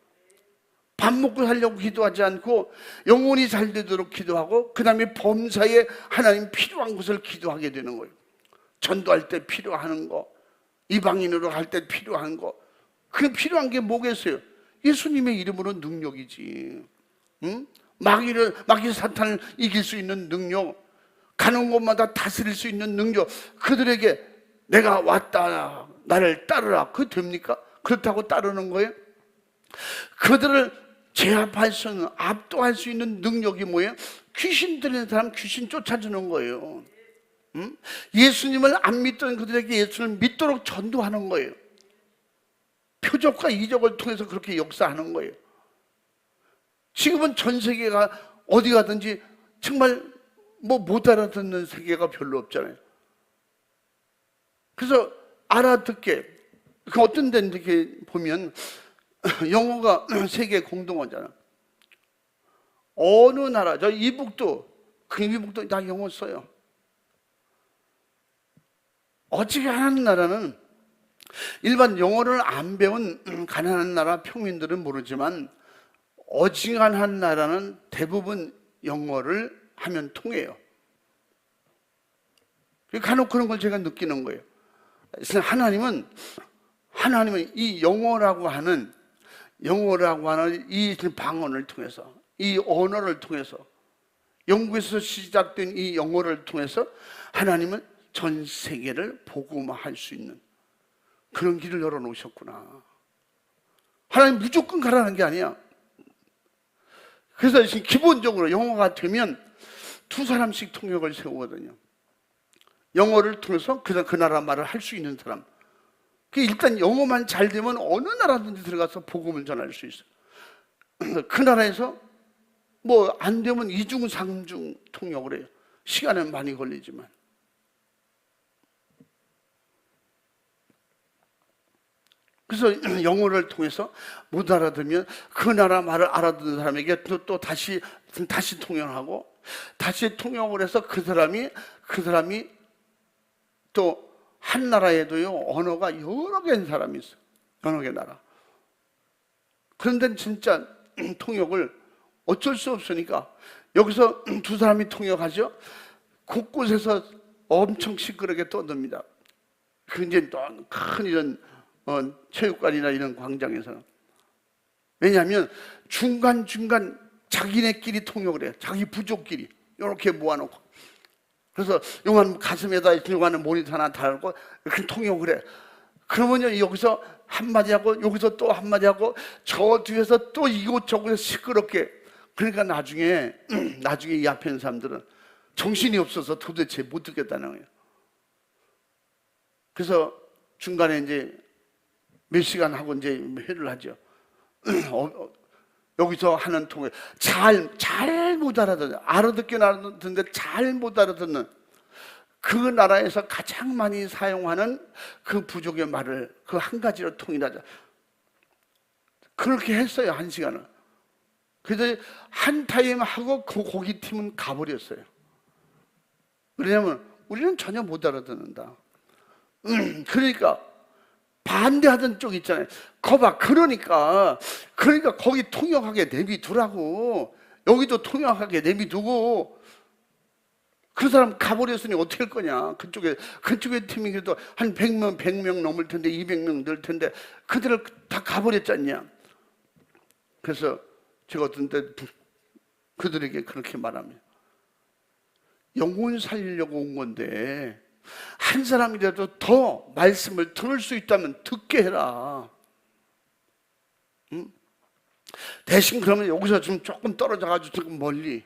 밥 먹고 살려고 기도하지 않고 영혼이 잘 되도록 기도하고 그 다음에 범사에 하나님 필요한 것을 기도하게 되는 거예요. 전도할 때 필요한 거, 이방인으로 할 때 필요한 거, 그 필요한 게 뭐겠어요? 예수님의 이름으로 능력이지. 응? 마귀 사탄을 이길 수 있는 능력, 가는 곳마다 다스릴 수 있는 능력, 그들에게 내가 왔다 나를 따르라. 그거 됩니까? 그렇다고 따르는 거예요? 그들을 제압할 수 있는, 압도할 수 있는 능력이 뭐예요? 귀신 들리는 사람 귀신 쫓아주는 거예요. 응? 예수님을 안 믿던 그들에게 예수를 믿도록 전도하는 거예요. 표적과 이적을 통해서 그렇게 역사하는 거예요. 지금은 전 세계가 어디 가든지 정말 뭐 못 알아듣는 세계가 별로 없잖아요. 그래서 알아듣게, 그 어떤 데는 이렇게 보면 영어가 세계 공동어잖아. 어느 나라, 저 이북도, 그 이북도 다 영어 써요. 어지간한 나라는 일반 영어를 안 배운 가난한 나라 평민들은 모르지만 어지간한 나라는 대부분 영어를 하면 통해요. 간혹 그런 걸 제가 느끼는 거예요. 하나님은 이 영어라고 하는 영어라고 하는 이 방언을 통해서, 이 언어를 통해서, 영국에서 시작된 이 영어를 통해서 하나님은 전 세계를 복음화할 수 있는 그런 길을 열어놓으셨구나. 하나님 무조건 가라는 게 아니야. 그래서 지금 기본적으로 영어가 되면 두 사람씩 통역을 세우거든요. 영어를 통해서 그 나라 말을 할 수 있는 사람. 일단 영어만 잘 되면 어느 나라든지 들어가서 복음을 전할 수 있어요. 그 나라에서 뭐 안 되면 이중 삼중 통역을 해요. 시간은 많이 걸리지만. 그래서 영어를 통해서 못 알아들으면 그 나라 말을 알아듣는 사람에게 또 다시 통역하고, 다시 통역을 해서 그 사람이 또 한 나라에도요 언어가 여러 개인 사람이 있어요. 여러 개 나라. 그런데 진짜 통역을 어쩔 수 없으니까 여기서 두 사람이 통역하죠. 곳곳에서 엄청 시끄럽게 떠듭니다. 굉장히 큰 이런 체육관이나 이런 광장에서는. 왜냐하면 중간중간 자기네끼리 통역을 해요. 자기 부족끼리 이렇게 모아놓고. 그래서 요만 가슴에다 들어가는 모니터 하나 달고 이렇게 통역을 해. 그러면요 여기서 한마디 하고 여기서 또 한마디 하고 저 뒤에서 또 이곳저곳에서 시끄럽게. 그러니까 나중에 이 앞에 있는 사람들은 정신이 없어서 도대체 못 듣겠다는 거예요. 그래서 중간에 이제 몇 시간 하고 이제 회를 하죠. 여기서 하는 통역 잘 못 알아듣는, 알아듣긴 알아듣는데 잘 못 알아듣는 그 나라에서 가장 많이 사용하는 그 부족의 말을 그 한 가지로 통일하자. 그렇게 했어요. 1시간을. 그래서 한 타임 하고 거기 팀은 가버렸어요. 왜냐하면 우리는 전혀 못 알아듣는다. 그러니까 반대하던 쪽 있잖아요. 거봐. 그러니까 거기 통역하게 내비두라고. 여기도 통역하게 내비두고. 그 사람 가버렸으니 어떻게 할 거냐. 그쪽에 팀이 그래도 한 100명 넘을 텐데 200명 늘 텐데 그들을 다 가버렸잖냐. 그래서 제가 어떤 때 그들에게 그렇게 말합니다. 영혼 살리려고 온 건데 한 사람이라도 더 말씀을 들을 수 있다면 듣게 해라. 응? 대신 그러면 여기서 좀 조금 떨어져가지고 조금 멀리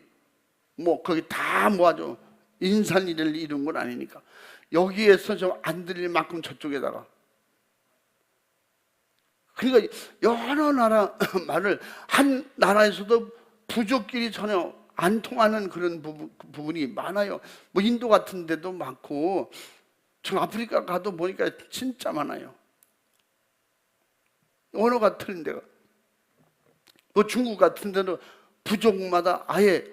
뭐 거기 다 모아줘. 인산이를 이룬 건 아니니까 여기에서 좀 안 들릴 만큼 저쪽에다가. 그러니까 여러 나라 말을 한 나라에서도 부족끼리 전혀 안 통하는 그런 부분이 많아요. 뭐 인도 같은 데도 많고 저 아프리카 가도 보니까 진짜 많아요. 언어가 틀린 데가. 뭐 중국 같은 데도 부족마다 아예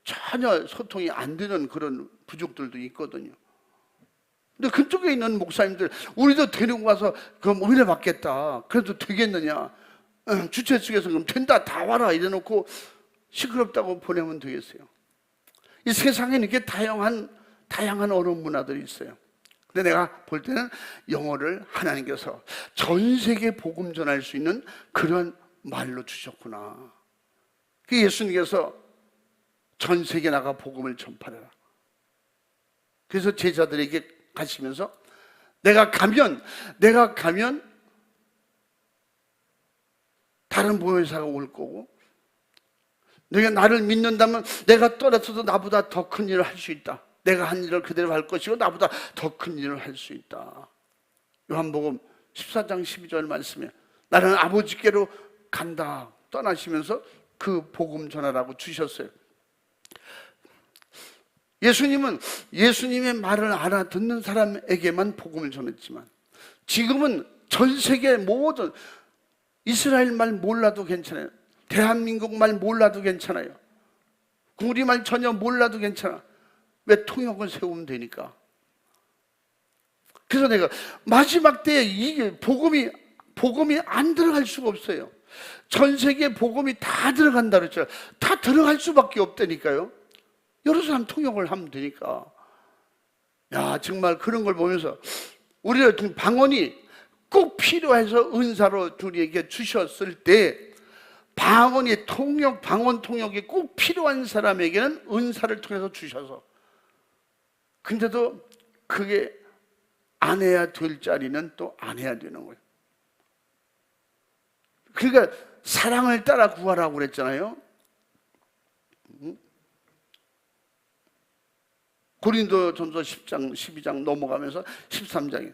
전혀 소통이 안 되는 그런 부족들도 있거든요. 근데 그쪽에 있는 목사님들 우리도 데리고 가서 그럼 은혜 받겠다. 그래도 되겠느냐. 주최 측에서 그럼 된다 다 와라 이래놓고 시끄럽다고 보내면 되겠어요. 이 세상에 이렇게 다양한 언어 문화들이 있어요. 근데 내가 볼 때는 영어를 하나님께서 전 세계 복음 전할 수 있는 그런 말로 주셨구나. 그 예수님께서 전 세계 나가 복음을 전파하라. 그래서 제자들에게 가시면서 내가 가면 다른 보혜사가 올 거고 너희가 나를 믿는다면 내가 떠나서도 나보다 더 큰 일을 할 수 있다. 내가 한 일을 그대로 할 것이고 나보다 더 큰 일을 할 수 있다. 요한복음 14장 12절 말씀에 나는 아버지께로 간다 떠나시면서 그 복음 전하라고 주셨어요. 예수님은 예수님의 말을 알아듣는 사람에게만 복음을 전했지만 지금은 전 세계 모든 이스라엘 말 몰라도 괜찮아요. 대한민국 말 몰라도 괜찮아요. 우리말 전혀 몰라도 괜찮아. 왜 통역을 세우면 되니까. 그래서 내가 마지막 때에 이게 복음이 안 들어갈 수가 없어요. 전 세계에 복음이 다 들어간다 그랬잖아요. 다 들어갈 수밖에 없다니까요. 여러 사람 통역을 하면 되니까. 야, 정말 그런 걸 보면서 우리가 지금 방언이 꼭 필요해서 은사로 우리에게 주셨을 때 방언이 방언 통역이 꼭 필요한 사람에게는 은사를 통해서 주셔서, 근데도 그게 안 해야 될 자리는 또 안 해야 되는 거예요. 그러니까 사랑을 따라 구하라고 그랬잖아요. 고린도전서 10장, 12장 넘어가면서 13장에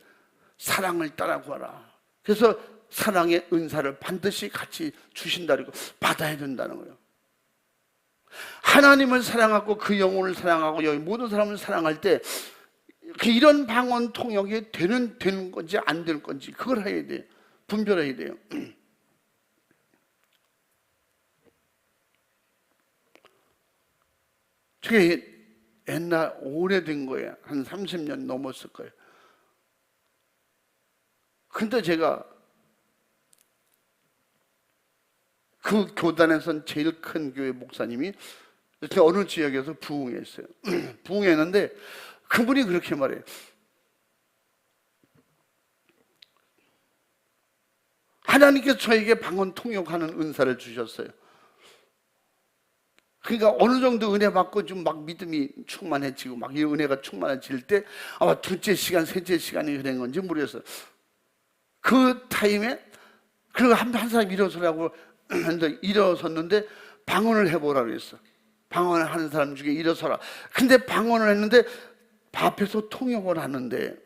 사랑을 따라 구하라. 그래서 사랑의 은사를 반드시 같이 주신다고 받아야 된다는 거예요. 하나님을 사랑하고 그 영혼을 사랑하고 여기 모든 사람을 사랑할 때 이런 방언 통역이 되는 건지 안 되는 건지 그걸 해야 돼요. 분별해야 돼요. 저게 옛날 오래된 거예요. 한 30년 넘었을 거예요. 근데 제가 그 교단에선 제일 큰 교회 목사님이 어느 지역에서 부흥했어요. 부흥했는데 그분이 그렇게 말해요. 하나님께서 저에게 방언 통역하는 은사를 주셨어요. 그러니까 어느 정도 은혜 받고 좀 막 믿음이 충만해지고 막 이 은혜가 충만해질 때 아마 둘째 시간, 셋째 시간이 된 건지 모르겠어요. 그 타임에 그리고 한 사람이 일어서라고 했는데 일어섰는데 방언을 해보라고 그랬어. 방언을 하는 사람 중에 일어서라. 근데 방언을 했는데 앞에서 통역을 하는데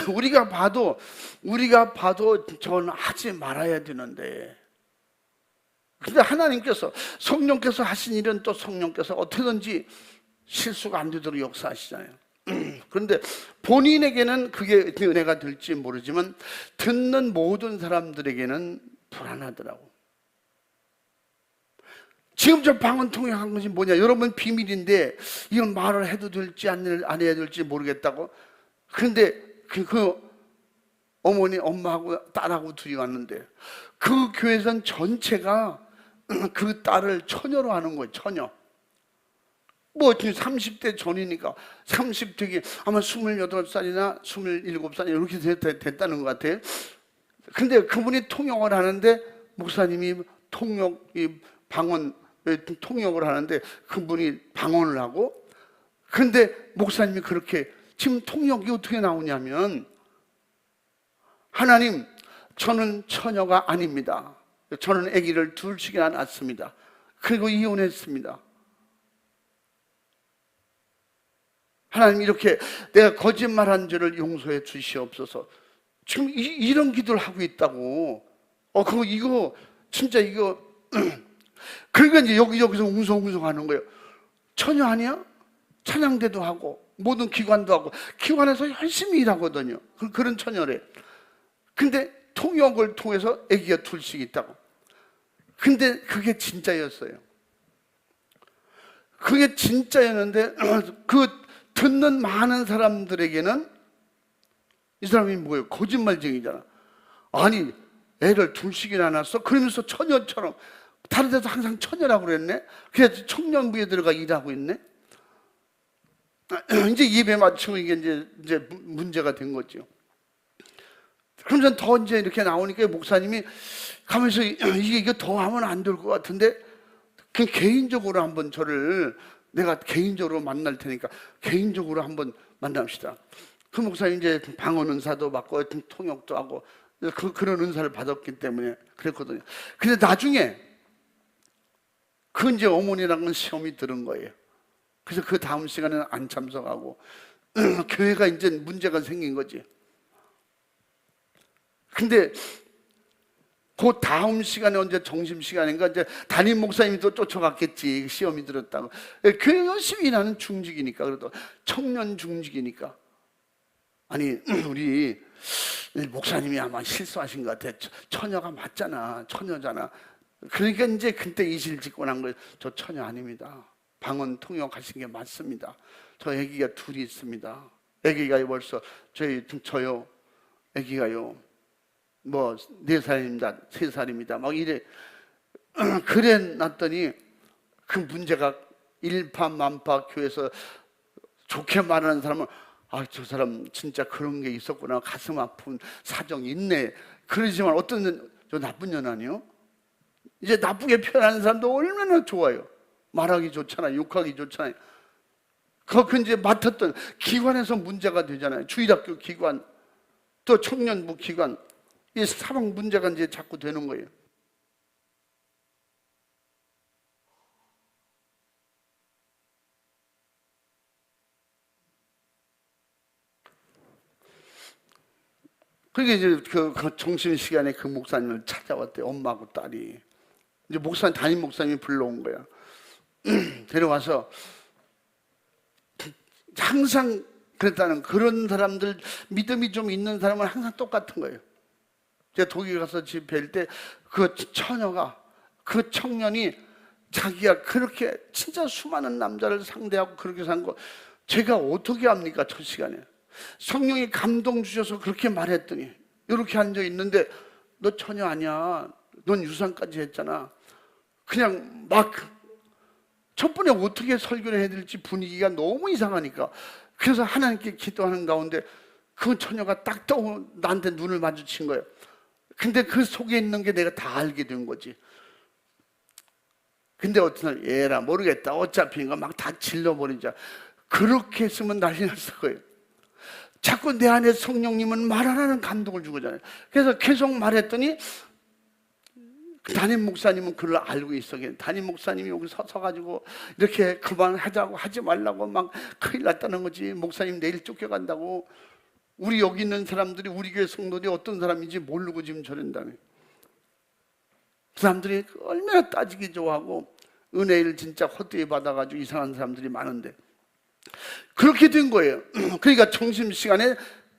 우리가 봐도 저는 하지 말아야 되는데, 근데 하나님께서 성령께서 하신 일은 또 성령께서 어떻게든지 실수가 안 되도록 역사하시잖아요. 그런데 본인에게는 그게 은혜가 될지 모르지만 듣는 모든 사람들에게는 불안하더라고. 지금 저 방언 통역한 것이 뭐냐? 여러분 비밀인데 이건 말을 해도 될지 안 해야 될지 모르겠다고. 그런데 그 어머니, 엄마하고 딸하고 둘이 왔는데 그 교회선 전체가 그 딸을 처녀로 하는 거예요. 처녀. 뭐 30대 전이니까 30대기 아마 28살이나 27살 이렇게 됐다는 것 같아요. 근데 그분이 통역을 하는데 목사님이 방언 통역을 하는데 그분이 방언을 하고, 근데 목사님이 그렇게 지금 통역이 어떻게 나오냐면 하나님, 저는 처녀가 아닙니다. 저는 아기를 둘씩이나 낳았습니다. 그리고 이혼했습니다. 하나님, 이렇게 내가 거짓말한 죄를 용서해 주시옵소서. 지금 이런 기도를 하고 있다고. 이거 진짜 이거 그러니까 이제 여기저기서 웅성웅성 하는 거예요. 처녀 아니야? 찬양대도 하고 모든 기관도 하고 기관에서 열심히 일하거든요. 그런 처녀래. 근데 통역을 통해서 아기가 둘씩 있다고. 근데 그게 진짜였어요. 그게 진짜였는데 그 듣는 많은 사람들에게는 이 사람이 뭐예요? 거짓말쟁이잖아. 아니, 애를 둘씩이나 낳았어? 그러면서 처녀처럼 다른 데서 항상 처녀라고 그랬네? 그래서 청년부에 들어가 일하고 있네? 이제 예배 마치고 이게 이제 문제가 된 거죠. 그러면서 더 이제 이렇게 나오니까 목사님이 가면서 이게 더 하면 안 될 것 같은데 그 개인적으로 한번 내가 개인적으로 만날 테니까 개인적으로 한번 만납시다. 그 목사님 이제 방언 은사도 받고 통역도 하고 그런 은사를 받았기 때문에 그랬거든요. 근데 나중에 그 이제 어머니랑은 시험이 들은 거예요. 그래서 그 다음 시간에는 안 참석하고 교회가 이제 문제가 생긴 거지. 근데 그 다음 시간에 언제 점심시간인가 이제 담임 목사님이 또 쫓아갔겠지. 시험이 들었다고. 교회 열심히 일하는 중직이니까, 그래도 청년 중직이니까. 아니, 우리 목사님이 아마 실수하신 것 같아. 처녀가 맞잖아. 처녀잖아. 그러니까 이제 그때 이실직고 난 거예요. 저 처녀 아닙니다. 방언 통역하신 게 맞습니다. 저 아기가 둘이 있습니다. 아기가 벌써 저요 아기가요 뭐 4살입니다 3살입니다 막 이래. 그래 놨더니 그 문제가 일파만파 교회에서 좋게 말하는 사람은 아, 저 사람 진짜 그런 게 있었구나, 가슴 아픈 사정이 있네. 그러지만 어떤 저 나쁜 연하니요? 이제 나쁘게 표현하는 사람도 얼마나 좋아요. 말하기 좋잖아요. 욕하기 좋잖아요. 그 이제 맡았던 기관에서 문제가 되잖아요. 주일학교 기관, 또 청년부 기관, 이 사방 문제가 이제 자꾸 되는 거예요. 그게 이제 그 정신 시간에 그 목사님을 찾아왔대요. 엄마하고 딸이. 이제 담임 목사님이 불러온 거야. 데려와서 항상 그랬다는, 그런 사람들, 믿음이 좀 있는 사람은 항상 똑같은 거예요. 제가 독일 가서 집 뵐 때 그 처녀가, 그 청년이 자기가 그렇게 진짜 수많은 남자를 상대하고 그렇게 산 거 제가 어떻게 합니까? 첫 시간에 성령이 감동 주셔서 그렇게 말했더니, 이렇게 앉아 있는데 너 처녀 아니야, 넌 유산까지 했잖아. 그냥 막 첫 번에 어떻게 설교를 해야 될지 분위기가 너무 이상하니까, 그래서 하나님께 기도하는 가운데 그 처녀가 딱 떠 나한테 눈을 마주친 거예요. 근데 그 속에 있는 게 내가 다 알게 된 거지. 근데 어떤 날 얘라 모르겠다, 어차피 이거 막 다 질러버리자, 그렇게 했으면 난리 났을 거예요. 자꾸 내 안에 성령님은 말 안 하는 감동을 주거든요. 그래서 계속 말했더니 담임 목사님은 그걸 알고 있어. 담임 목사님이 여기 서가지고 이렇게 그만하자고, 하지 말라고 막 큰일 났다는 거지. 목사님 내일 쫓겨간다고. 우리 여기 있는 사람들이, 우리 교회 성도들이 어떤 사람인지 모르고 지금 저런다며. 그 사람들이 얼마나 따지기 좋아하고 은혜를 진짜 헛되이 받아가지고 이상한 사람들이 많은데 그렇게 된 거예요. 그러니까 점심시간에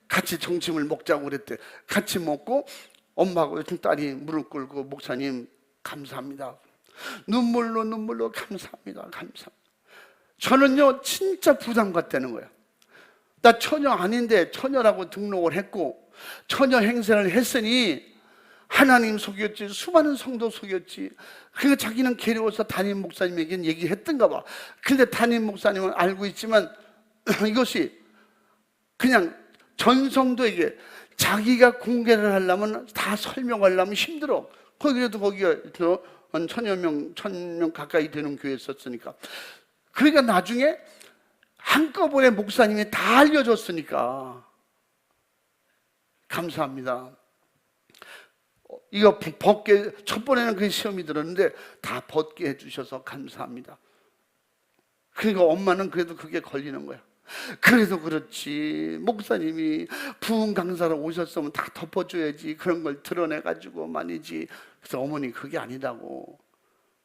같이 점심을 먹자고 그랬대. 같이 먹고 엄마하고 딸이 무릎 꿇고 목사님 감사합니다, 눈물로 감사합니다, 감사합니다. 저는요 진짜 부담 갖다는 거야. 나 처녀 아닌데 처녀라고 등록을 했고 처녀 행세를 했으니 하나님 속였지, 수많은 성도 속였지. 그러니까 자기는 괴로워서 담임 목사님에게 얘기했던가 봐. 근데 담임 목사님은 알고 있지만 이것이 그냥 전 성도에게 자기가 공개를 하려면, 다 설명하려면 힘들어. 그래도 거기가 천여 명 가까이 되는 교회였었으니까. 그러니까 나중에 한꺼번에 목사님이 다 알려줬으니까 감사합니다. 이거 벗게, 첫 번에는 그 시험이 들었는데 다 벗게 해주셔서 감사합니다. 그러니까 엄마는 그래도 그게 걸리는 거야. 그래도 그렇지, 목사님이 부흥 강사로 오셨으면 다 덮어줘야지, 그런 걸 드러내가지고 말이지. 그래서 어머니 그게 아니다고,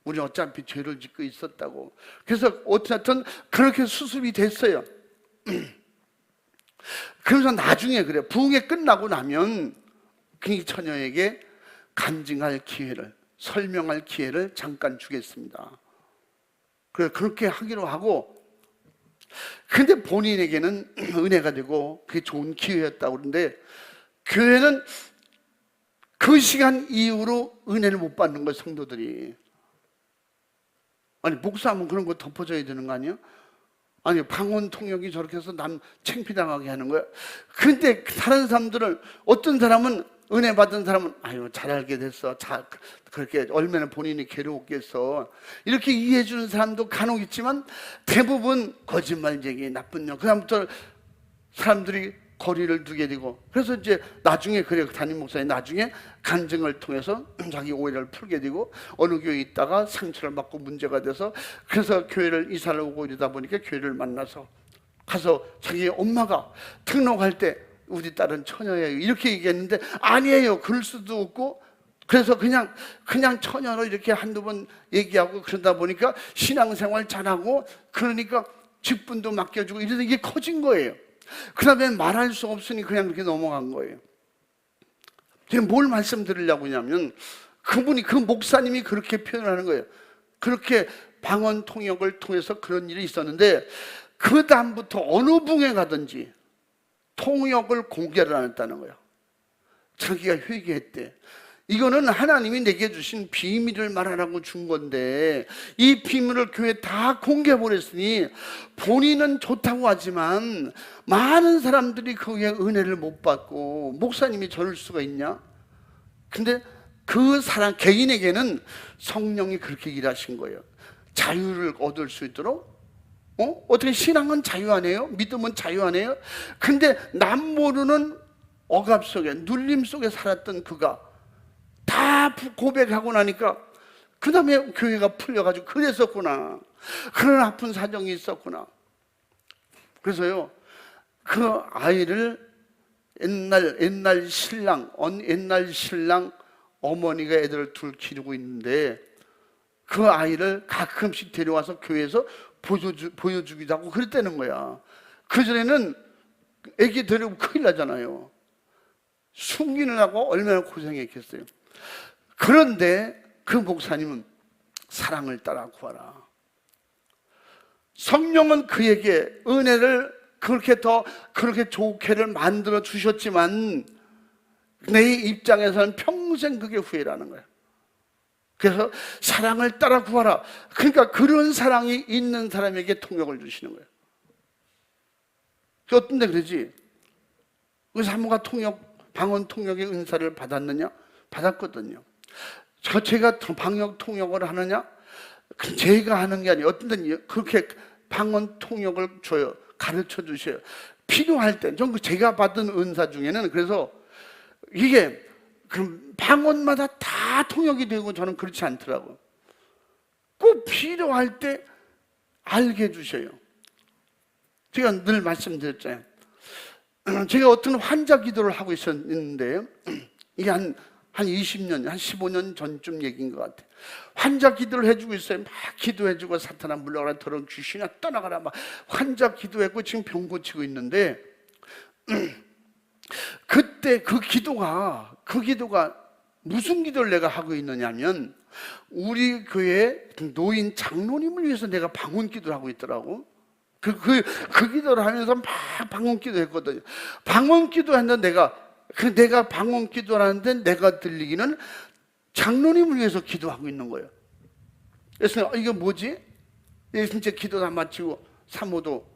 우리 어차피 죄를 짓고 있었다고. 그래서 어쨌든 그렇게 수습이 됐어요. 그래서 나중에 그래, 부흥회 끝나고 나면 그 처녀에게 간증할 기회를, 설명할 기회를 잠깐 주겠습니다. 그래, 그렇게 하기로 하고, 근데 본인에게는 은혜가 되고 그게 좋은 기회였다고 그러는데 교회는 그 시간 이후로 은혜를 못 받는 거예요, 성도들이. 아니, 목사하면 그런 거 덮어줘야 되는 거 아니야? 아니, 방언 통역이 저렇게 해서 남 창피당하게 하는 거야. 근데 다른 사람들은, 어떤 사람은, 은혜 받은 사람은 아유 잘 알게 됐어, 그렇게 얼마나 본인이 괴로웠겠어, 이렇게 이해해 주는 사람도 간혹 있지만 대부분 거짓말쟁이, 나쁜 년, 그다음부터 사람들이 거리를 두게 되고. 그래서 이제 나중에 그래, 담임 목사님 나중에 간증을 통해서 자기 오해를 풀게 되고 어느 교회에 있다가 상처를 받고 문제가 돼서, 그래서 교회를 이사를 오고 이러다 보니까 교회를 만나서 가서 자기 엄마가 등록할 때 우리 딸은 처녀예요 이렇게 얘기했는데 아니에요, 그럴 수도 없고. 그래서 그냥 처녀로 이렇게 한두 번 얘기하고 그러다 보니까 신앙생활 잘하고, 그러니까 직분도 맡겨주고 이래서 이게 커진 거예요. 그 다음에 말할 수 없으니 그냥 그렇게 넘어간 거예요. 제가 뭘 말씀드리려고 하냐면, 그분이, 그 목사님이 그렇게 표현하는 거예요. 그렇게 방언 통역을 통해서 그런 일이 있었는데 그 다음부터 어느 붕에 가든지 통역을 공개를 안 했다는 거예요. 자기가 회개했대. 이거는 하나님이 내게 주신 비밀을 말하라고 준 건데 이 비밀을 교회에 다 공개해 버렸으니 본인은 좋다고 하지만 많은 사람들이 거기에 은혜를 못 받고 목사님이 저럴 수가 있냐? 근데 그 사람 개인에게는 성령이 그렇게 일하신 거예요. 자유를 얻을 수 있도록. 어떻게 신앙은 자유 아니에요? 믿음은 자유 아니에요? 근데 남 모르는 억압 속에 눌림 속에 살았던 그가 다 고백하고 나니까 그 다음에 교회가 풀려가지고 그랬었구나, 그런 아픈 사정이 있었구나. 그래서요 그 아이를 옛날 신랑 어머니가 애들을 둘 기르고 있는데 그 아이를 가끔씩 데려와서 교회에서 보여주기도 하고 그랬다는 거야. 그전에는 애기 데리고 큰일 나잖아요. 숨기느라고 얼마나 고생했겠어요. 그런데 그 목사님은 사랑을 따라 구하라. 성령은 그에게 은혜를 그렇게 좋게를 만들어 주셨지만 내 입장에서는 평생 그게 후회라는 거야. 그래서 사랑을 따라 구하라. 그러니까 그런 사랑이 있는 사람에게 통역을 주시는 거예요. 어떤 데 그러지? 그 사모가 방언 통역의 은사를 받았느냐? 받았거든요. 제가 방역 통역을 하느냐? 제가 하는 게 아니에요. 어떤 데는 그렇게 방언 통역을 줘요. 가르쳐 주셔요. 필요할 때. 전 제가 받은 은사 중에는 그래서 이게 그럼 방언마다 다 통역이 되고 저는 그렇지 않더라고요. 꼭 필요할 때 알게 해주셔요. 제가 늘 말씀드렸잖아요. 제가 어떤 환자 기도를 하고 있었는데 이게 한 20년, 한 15년 전쯤 얘기인 것 같아요. 환자 기도를 해주고 있어요. 막 기도해주고 사탄아 물러가라, 더러운 귀신아 떠나가라, 막 환자 기도했고 지금 병 고치고 있는데 그때 그 기도가 무슨 기도를 내가 하고 있느냐면 우리 교회 노인 장로님을 위해서 내가 방언 기도를 하고 있더라고. 그 기도를 하면서 막 방언 기도 했거든요. 방언 기도 했는데 내가 방언 기도를 하는데 내가 들리기는 장로님을 위해서 기도하고 있는 거예요. 그래서 이게 뭐지? 진짜 기도 다 마치고 사모도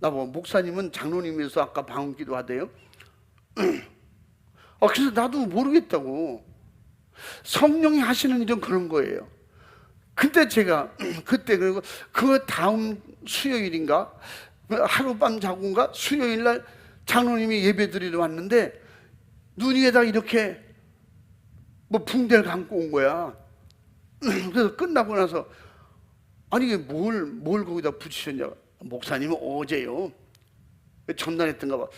나보고 목사님은 장로님 위해서 아까 방언 기도 하대요. 그래서 나도 모르겠다고. 성령이 하시는 일은 그런 거예요. 근데 제가 그때 그리고 그 다음 수요일인가 하룻밤 자고인가 수요일날 장로님이 예배 드리러 왔는데 눈 위에다 이렇게 뭐 붕대를 감고 온 거야. 그래서 끝나고 나서 아니 이게 뭘 거기다 붙이셨냐? 목사님은 어제요 전달했던가 봐.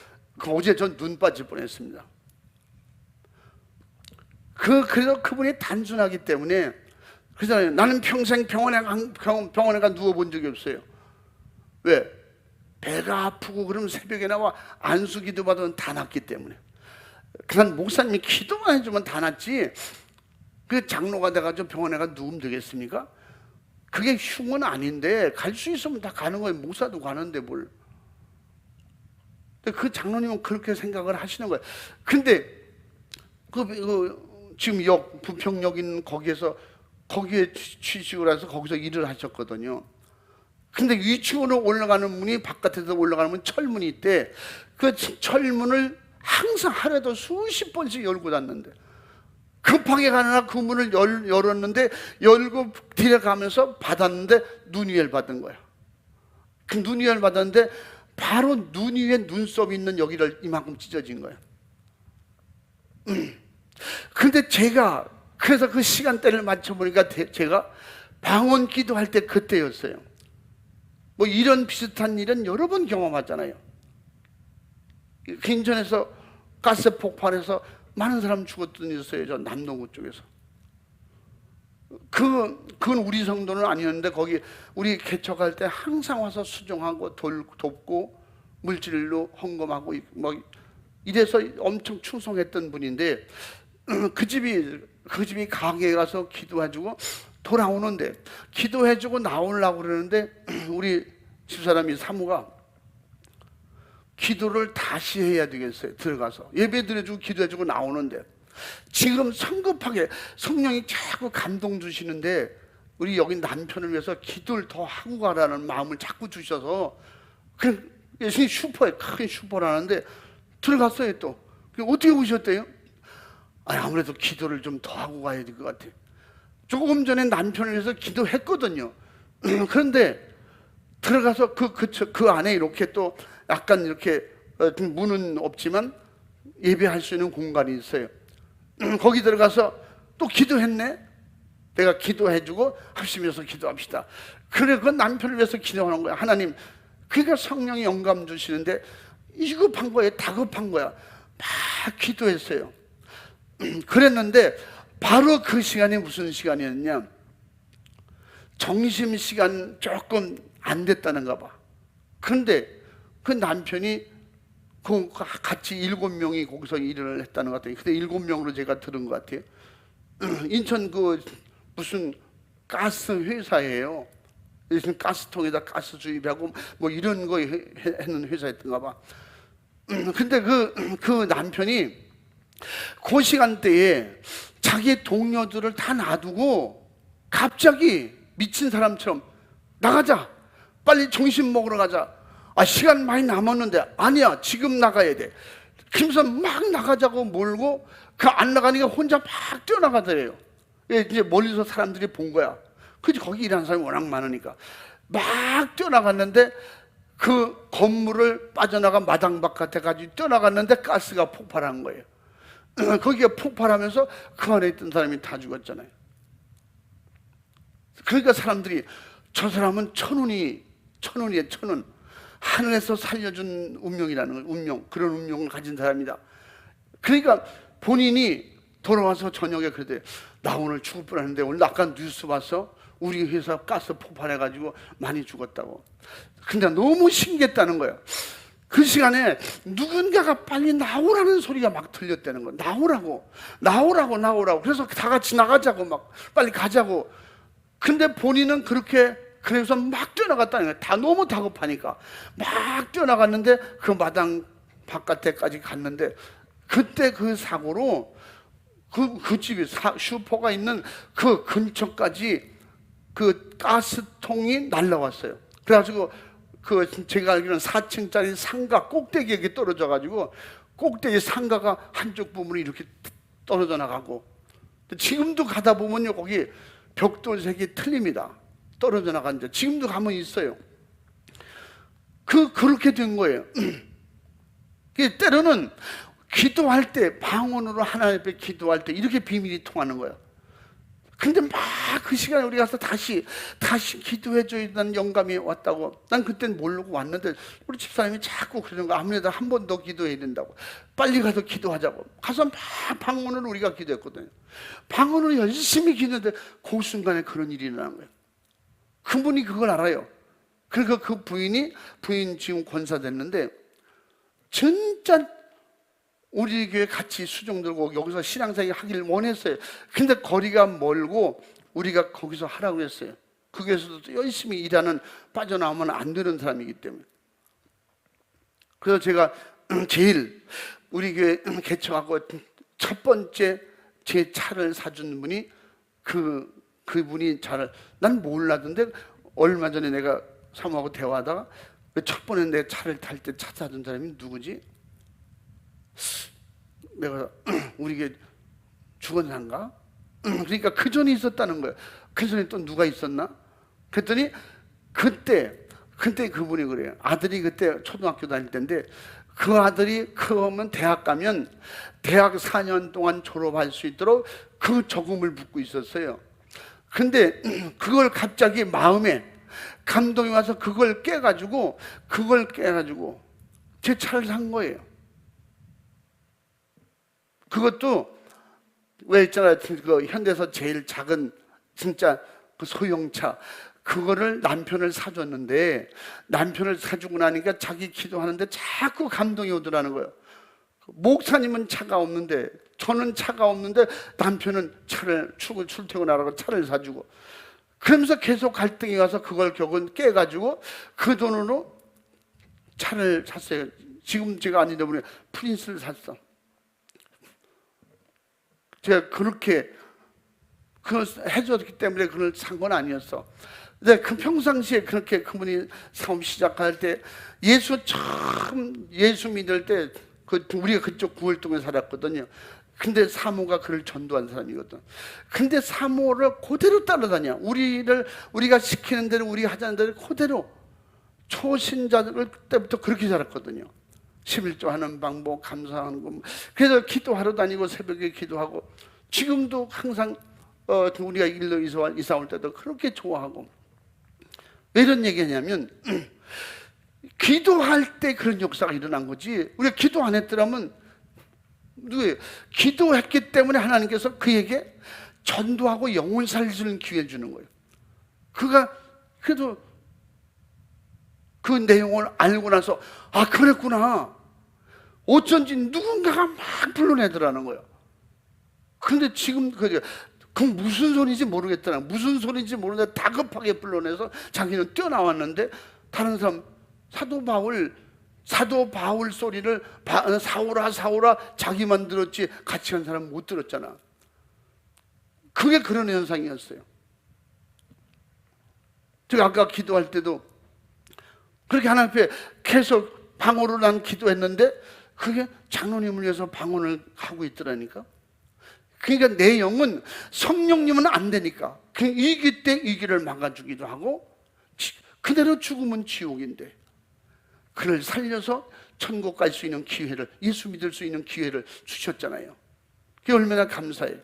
어제 전 눈 빠질 뻔했습니다. 그래서 그분이 단순하기 때문에 그러잖아요. 나는 평생 병원에 가 누워본 적이 없어요. 왜? 배가 아프고 그러면 새벽에 나와 안수 기도 받으면 다 낫기 때문에. 그냥 목사님이 기도만 해주면 다 낫지. 그 장로가 돼가지고 병원에 가 누우면 되겠습니까? 그게 흉은 아닌데 갈 수 있으면 다 가는 거예요. 목사도 가는데 뭘. 그 장로님은 그렇게 생각을 하시는 거예요. 근데 지금 부평역 있는 거기에 취직을 해서 거기서 일을 하셨거든요. 근데 위층으로 올라가는 문이 바깥에서 올라가는 문 철문이 있대. 그 철문을 항상 하루에도 수십 번씩 열고 닫는데 급하게 가느라 그 문을 열었는데 열고 들어가면서 받았는데 눈위를 받은 거야. 그 눈위를 받았는데 바로 눈 위에 눈썹이 있는 여기를 이만큼 찢어진 거야. 근데 그래서 그 시간대를 맞춰보니까 제가 방언 기도할 때 그때였어요. 뭐 이런 비슷한 일은 여러 번 경험하잖아요. 인천에서 가스 폭발해서 많은 사람 죽었던 일이 있어요. 저 남동구 쪽에서. 그건 우리 성도는 아니었는데 거기 우리 개척할 때 항상 와서 수정하고 돕고 물질로 헌금하고 뭐 이래서 엄청 충성했던 분인데 그 집이 가게에 가서 기도해주고 돌아오는데 기도해주고 나오려고 그러는데 우리 집사람이 사모가 기도를 다시 해야 되겠어요. 들어가서 예배 드려주고 기도해주고 나오는데 지금 성급하게 성령이 자꾸 감동 주시는데 우리 여기 남편을 위해서 기도를 더 하고 가라는 마음을 자꾸 주셔서 그냥 예수님 슈퍼에 큰 슈퍼라는데 들어갔어요. 또 어떻게 오셨대요? 아무래도 기도를 좀 더 하고 가야 될 것 같아요. 조금 전에 남편을 위해서 기도했거든요. 그런데 들어가서 그 안에 이렇게 또 약간 이렇게 문은 없지만 예배할 수 있는 공간이 있어요. 거기 들어가서 또 기도했네. 내가 기도해주고 합심해서 기도합시다. 그래, 그 남편을 위해서 기도하는 거야. 하나님, 그러니까 성령이 영감 주시는데 이급한 거예요. 다급한 거야. 막 기도했어요. 그랬는데 바로 그 시간이 무슨 시간이었냐? 점심시간 조금 안 됐다는가 봐. 그런데 그 남편이 같이 7명이 거기서 일을 했다는 것 같아요. 근데 7명으로 제가 들은 것 같아요. 인천 무슨 가스 회사예요. 무슨 가스통에다 가스 주입하고 뭐 이런 거 하는 회사였던가 봐. 근데 그 남편이 그 시간대에 자기 동료들을 다 놔두고 갑자기 미친 사람처럼 나가자, 빨리 점심 먹으러 가자. 시간 많이 남았는데. 아니야, 지금 나가야 돼. 그러면서 막 나가자고 몰고 안 나가니까 혼자 막 뛰어나가더래요. 이제 멀리서 사람들이 본 거야. 그지, 거기 일하는 사람이 워낙 많으니까 막 뛰어나갔는데 그 건물을 빠져나가 마당 바깥에까지 뛰어나갔는데 가스가 폭발한 거예요. 거기가 폭발하면서 그 안에 있던 사람이 다 죽었잖아요. 그러니까 사람들이 저 사람은 천운이에요. 천운. 하늘에서 살려준 운명이라는 거예요. 운명, 그런 운명을 가진 사람이다. 그러니까 본인이 돌아와서 저녁에 그러대. 나 오늘 죽을 뻔했는데 오늘 아까 뉴스 봤어? 우리 회사 가스 폭발해가지고 많이 죽었다고. 근데 너무 신기했다는 거예요. 그 시간에 누군가가 빨리 나오라는 소리가 막 들렸다는 거예요. 나오라고. 그래서 다 같이 나가자고, 막 빨리 가자고. 근데 본인은 그래서 막 뛰어나갔다는 거예요. 다 너무 다급하니까 막 뛰어나갔는데 그 마당 바깥에까지 갔는데 그때 그 사고로 그 집이 슈퍼가 있는 그 근처까지 그 가스통이 날라왔어요. 그래가지고 제가 알기로는 4층짜리 상가 꼭대기에 떨어져 가지고 꼭대기 상가가 한쪽 부분이 이렇게 떨어져 나가고, 지금도 가다 보면요 거기 벽돌색이 틀립니다. 떨어져 나간데 지금도 가면 있어요. 그렇게 된 거예요. 때로는 기도할 때, 방언으로 하나님 앞에 기도할 때 이렇게 비밀이 통하는 거예요. 근데 막 그 시간에 우리 가서 다시 기도해줘야 되는 영감이 왔다고. 난 그땐 모르고 왔는데 우리 집사님이 자꾸 그러는 거야. 아무래도 한 번 더 기도해야 된다고. 빨리 가서 기도하자고. 가서 막 방언으로 우리가 기도했거든요. 방언으로 열심히 기도했는데 그 순간에 그런 일이 일어난 거예요. 그분이 그걸 알아요. 그러니까 그 부인 지금 권사 됐는데 진짜 우리 교회 같이 수종 들고 여기서 신앙생활 하기를 원했어요. 근데 거리가 멀고 우리가 거기서 하라고 했어요. 거기에서도 열심히 일하는, 빠져나오면 안 되는 사람이기 때문에. 그래서 제가 제일 우리 교회 개척하고 첫 번째 제 차를 사준 분이 그분이 난 몰랐는데 얼마 전에 내가 사모하고 대화하다가 첫 번에 내 차를 탈 때 차 사준 사람이 누구지? 내가 우리 교회 죽었는가? 그러니까 그 전에 있었다는 거예요. 그 전에 또 누가 있었나? 그랬더니 그때 그분이 그래요. 아들이 그때 초등학교 다닐 때인데 그 아들이 크면 대학 가면 대학 4년 동안 졸업할 수 있도록 그 적금을 붓고 있었어요. 근데 그걸 갑자기 마음에 감동이 와서 그걸 깨가지고 제 차를 산 거예요. 그것도 왜 있잖아요. 그 현대에서 제일 작은 진짜 그 소형차, 그거를 남편을 사줬는데 남편을 사주고 나니까 자기 기도하는데 자꾸 감동이 오더라는 거예요. 목사님은 차가 없는데, 저는 차가 없는데 남편은 출퇴근하라고 차를 사주고, 그러면서 계속 갈등이 와서 그걸 결국은 깨가지고 그 돈으로 차를 샀어요. 지금 제가 안 잊어버리면 프린스를 샀어. 제가 그렇게 그걸 해줬기 때문에 그걸 산 건 아니었어. 근데 그 평상시에 그렇게 그분이 사업 시작할 때 예수 처음 예수 믿을 때 우리가 그쪽 구월동에 살았거든요. 근데 사모가 그를 전도한 사람이거든. 근데 사모를 그대로 따라다녀. 우리가 시키는 대로 우리가 하자는 대로 그대로 초신자들 때부터 그렇게 자랐거든요. 11조 하는 방법, 감사하는 거. 그래서 기도하러 다니고 새벽에 기도하고 지금도 항상 우리가 일로 이사 올 때도 그렇게 좋아하고. 왜 이런 얘기하냐면 기도할 때 그런 역사가 일어난 거지. 우리가 기도 안 했더라면 누구예요? 기도했기 때문에 하나님께서 그에게 전도하고 영혼 살리는 기회를 주는 거예요. 그가 그래도 그 내용을 알고 나서 아 그랬구나. 어쩐지 누군가가 막 불러내더라는 거예요. 근데 지금 그 무슨 소리인지 모르겠더라. 무슨 소리인지 모르는데 다급하게 불러내서 자기는 뛰어나왔는데 다른 사람 사도 바울 소리를 사오라 사오라 자기만 들었지 같이 간 사람 못 들었잖아. 그게 그런 현상이었어요. 제가 아까 기도할 때도 그렇게 하나님 앞에 계속 방언으로 난 기도했는데 그게 장로님을 위해서 방언을 하고 있더라니까. 그러니까 내 영은 성령님은 안 되니까 이기 때 이기를 막아주기도 하고 그대로 죽으면 지옥인데 그를 살려서 천국 갈 수 있는 기회를, 예수 믿을 수 있는 기회를 주셨잖아요. 그게 얼마나 감사해요.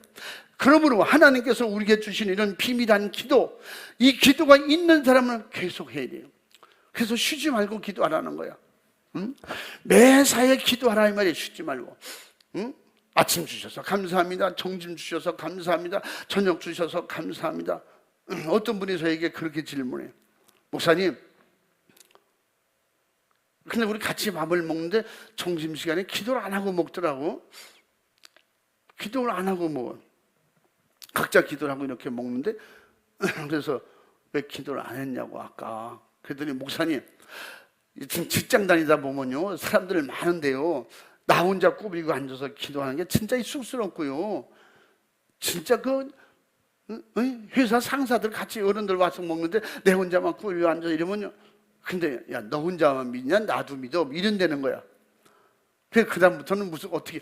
그러므로 하나님께서 우리에게 주신 이런 비밀한 기도, 이 기도가 있는 사람은 계속 해야 돼요. 그래서 쉬지 말고 기도하라는 거야. 응? 매사에 기도하라 이 말이에요. 쉬지 말고. 응? 아침 주셔서 감사합니다. 점심 주셔서 감사합니다. 저녁 주셔서 감사합니다. 어떤 분이 저에게 그렇게 질문해요. 목사님, 근데 우리 같이 밥을 먹는데 점심시간에 기도를 안 하고 먹더라고. 기도를 안 하고 먹어. 각자 기도를 하고 이렇게 먹는데 그래서 왜 기도를 안 했냐고 아까. 그랬더니 목사님, 지금 직장 다니다 보면요 사람들 많은데요 나 혼자 꾸미고 앉아서 기도하는 게 진짜 쑥스럽고요. 진짜 회사 상사들 같이 어른들 와서 먹는데 내 혼자만 꾸미고 앉아서 이러면요. 근데 야 너 혼자만 믿냐? 나도 믿어. 이런다는 거야. 그래서 그다음부터는 어떻게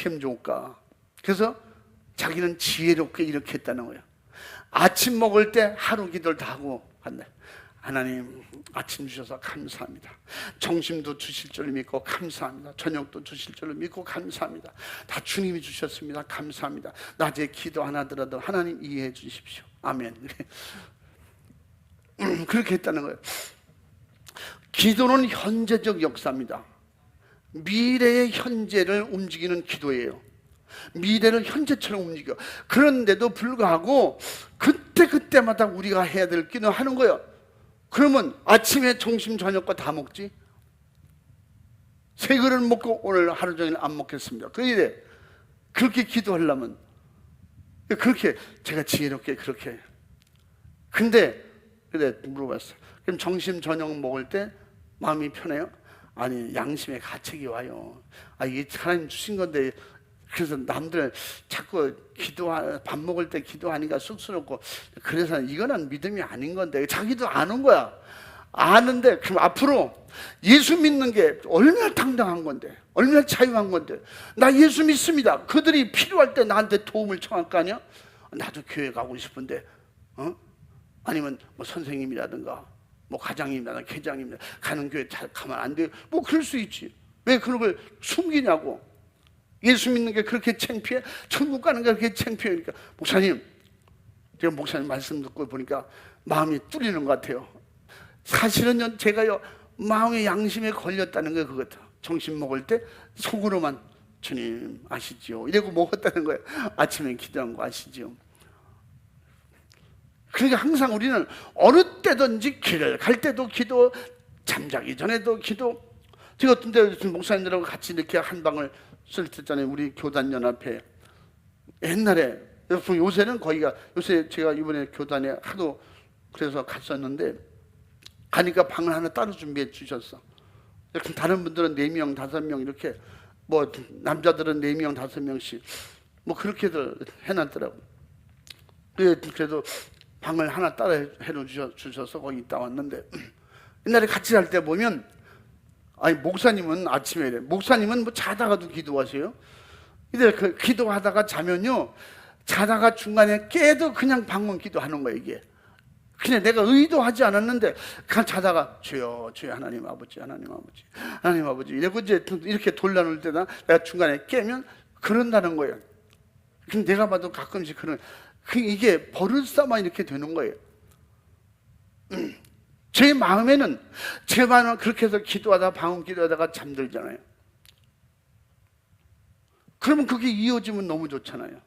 하면 좋을까? 그래서 자기는 지혜롭게 이렇게 했다는 거야. 아침 먹을 때 하루 기도를 다 하고 간다. 하나님 아침 주셔서 감사합니다. 점심도 주실 줄 믿고 감사합니다. 저녁도 주실 줄 믿고 감사합니다. 다 주님이 주셨습니다. 감사합니다. 낮에 기도 하나 들어도 하나님 이해해 주십시오. 아멘. 그렇게 했다는 거예요. 기도는 현재적 역사입니다. 미래의 현재를 움직이는 기도예요. 미래를 현재처럼 움직여. 그런데도 불구하고 그때마다 우리가 해야 될 기도를 하는 거예요. 그러면 아침에 점심 저녁과 다 먹지? 3그릇 먹고 오늘 하루 종일 안 먹겠습니다. 그렇게 기도하려면 그렇게 제가 지혜롭게 그렇게. 근데 물어봤어. 그럼 점심 저녁 먹을 때 마음이 편해요? 아니 양심의 가책이 와요. 이게 하나님 주신 건데 그래서 남들 자꾸 밥 먹을 때 기도하니까 쑥스럽고 그래서 이거는 믿음이 아닌 건데 자기도 아는 거야. 아는데 그럼 앞으로 예수 믿는 게 얼마나 당당한 건데 얼마나 자유한 건데 나 예수 믿습니다. 그들이 필요할 때 나한테 도움을 청할 거 아니야? 나도 교회 가고 싶은데 아니면 뭐 선생님이라든가 뭐 과장님이라든가 회장님이라든가 가는 교회 가면 안 돼. 뭐 그럴 수 있지. 왜 그런 걸 숨기냐고. 예수 믿는 게 그렇게 창피해? 천국 가는 게 그렇게 창피하니까. 목사님, 제가 목사님 말씀 듣고 보니까 마음이 뚫리는 것 같아요. 사실은 제가요 마음의 양심에 걸렸다는 게 그거다. 점심 먹을 때 속으로만 주님 아시지요 이러고 먹었다는 거예요. 아침에 기도한 거 아시지요. 그러니까 항상 우리는 어느 때든지 길을 갈 때도 기도, 잠자기 전에도 기도. 제가 어떤 때 목사님들하고 같이 이렇게 한 방을 쓸 때 있잖아요. 우리 교단연합회 옛날에 요새는 거기가 요새 제가 이번에 교단에 하도 그래서 갔었는데 가니까 방을 하나 따로 준비해 주셨어. 다른 분들은 4명, 5명 이렇게 뭐 남자들은 4명, 5명씩 뭐 그렇게들 해놨더라고. 그래도 방을 하나 따로 해주셔서 거기 있다 왔는데, 옛날에 같이 할 때 보면, 아니 목사님은 아침에 이래. 목사님은 뭐 자다가도 기도하세요. 근데 그 기도하다가 자면요, 자다가 중간에 깨도 그냥 방문 기도하는 거예요. 이게 그냥 내가 의도하지 않았는데 그냥 자다가 주여 주여 하나님 아버지 하나님 아버지 하나님 아버지 이러고 이제 이렇게 돌려놓을 때다 내가 중간에 깨면 그런다는 거예요. 그럼 내가 봐도 가끔씩 이게 버릇 삼아 이렇게 되는 거예요. 제 마음에는 그렇게 해서 기도하다가 방언 기도하다가 잠들잖아요. 그러면 그게 이어지면 너무 좋잖아요.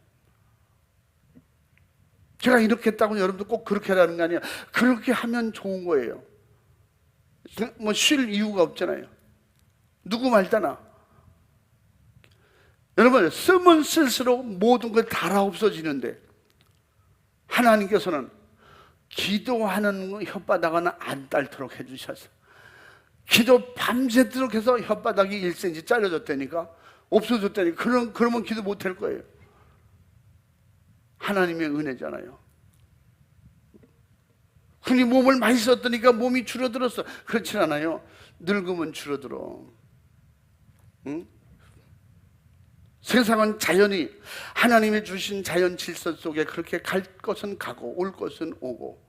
제가 이렇게 했다고 여러분도 꼭 그렇게 하라는 게 아니라 그렇게 하면 좋은 거예요. 뭐 쉴 이유가 없잖아요. 누구 말다나. 여러분, 쓰면 쓸수록 모든 걸 달아 없어지는데 하나님께서는 기도하는 혓바닥은 안 닳도록 해주셔서, 기도 밤새도록 해서 혓바닥이 1cm 잘려졌다니까, 없어졌다니까. 그러면 기도 못할 거예요. 하나님의 은혜잖아요. 흔히 몸을 많이 썼더니까 몸이 줄어들었어. 그렇지 않아요. 늙으면 줄어들어. 응? 세상은 자연이 하나님이 주신 자연 질서 속에 그렇게 갈 것은 가고 올 것은 오고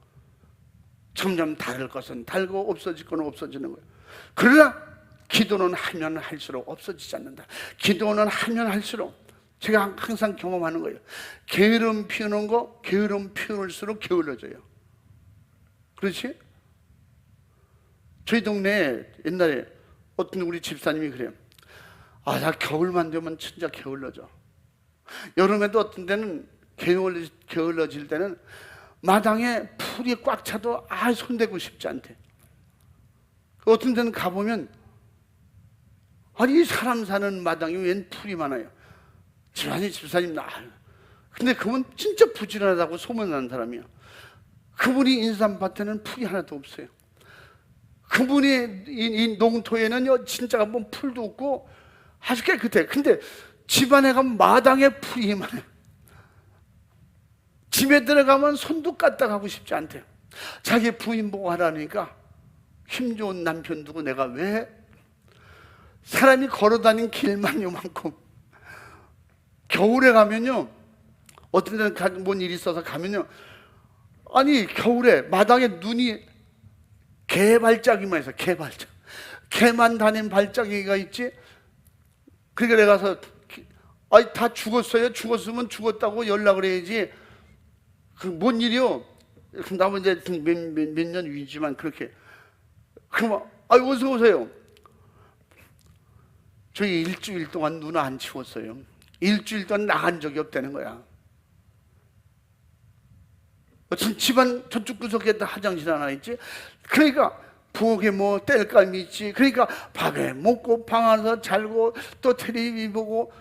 점점 다를 것은 달고 없어질 건 없어지는 거예요. 그러나 기도는 하면 할수록 없어지지 않는다. 기도는 하면 할수록, 제가 항상 경험하는 거예요. 게으름 피우는 거, 게으름 피울수록 게을러져요. 그렇지? 저희 동네에 옛날에 어떤 우리 집사님이 그래요. 아, 나 겨울만 되면 진짜 게을러져. 여름에도 어떤 데는 게을러질 때는 마당에 풀이 꽉 차도 손대고 싶지 않대. 어떤 데는 가보면, 아니 사람 사는 마당이 웬 풀이 많아요. 집사님 근데 그분 진짜 부지런하다고 소문난 사람이야. 그분이 인삼밭에는 풀이 하나도 없어요. 그분이 이 농토에는요 진짜 한번 풀도 없고 아주 깨끗해. 근데 집안에 가면 마당에 풀이 많아요. 집에 들어가면 손도 까딱하고 싶지 않대요. 자기 부인 보고 하라니까 힘 좋은 남편 두고 내가 왜, 사람이 걸어다닌 길만 요만큼. 겨울에 가면요, 어떤 데는 뭔 일이 있어서 가면요, 아니 겨울에 마당에 눈이 개발짜기만 해서, 개만 다닌 발짜기가 있지. 그러니까 내가 가서 아니 다 죽었어요. 죽었으면 죽었다고 연락을 해야지. 그 뭔 일이요? 나무 이제 몇 년 위지만 그렇게. 그러면 어서 오세요. 저희 일주일 동안 눈 안 치웠어요. 일주일 동안 나간 적이 없다는 거야. 집안 저쪽 구석에 화장실 하나 있지. 그러니까 부엌에 뭐 땔감이 있지. 그러니까 밥에 먹고 방 안에서 잘고 또 텔레비전 보고.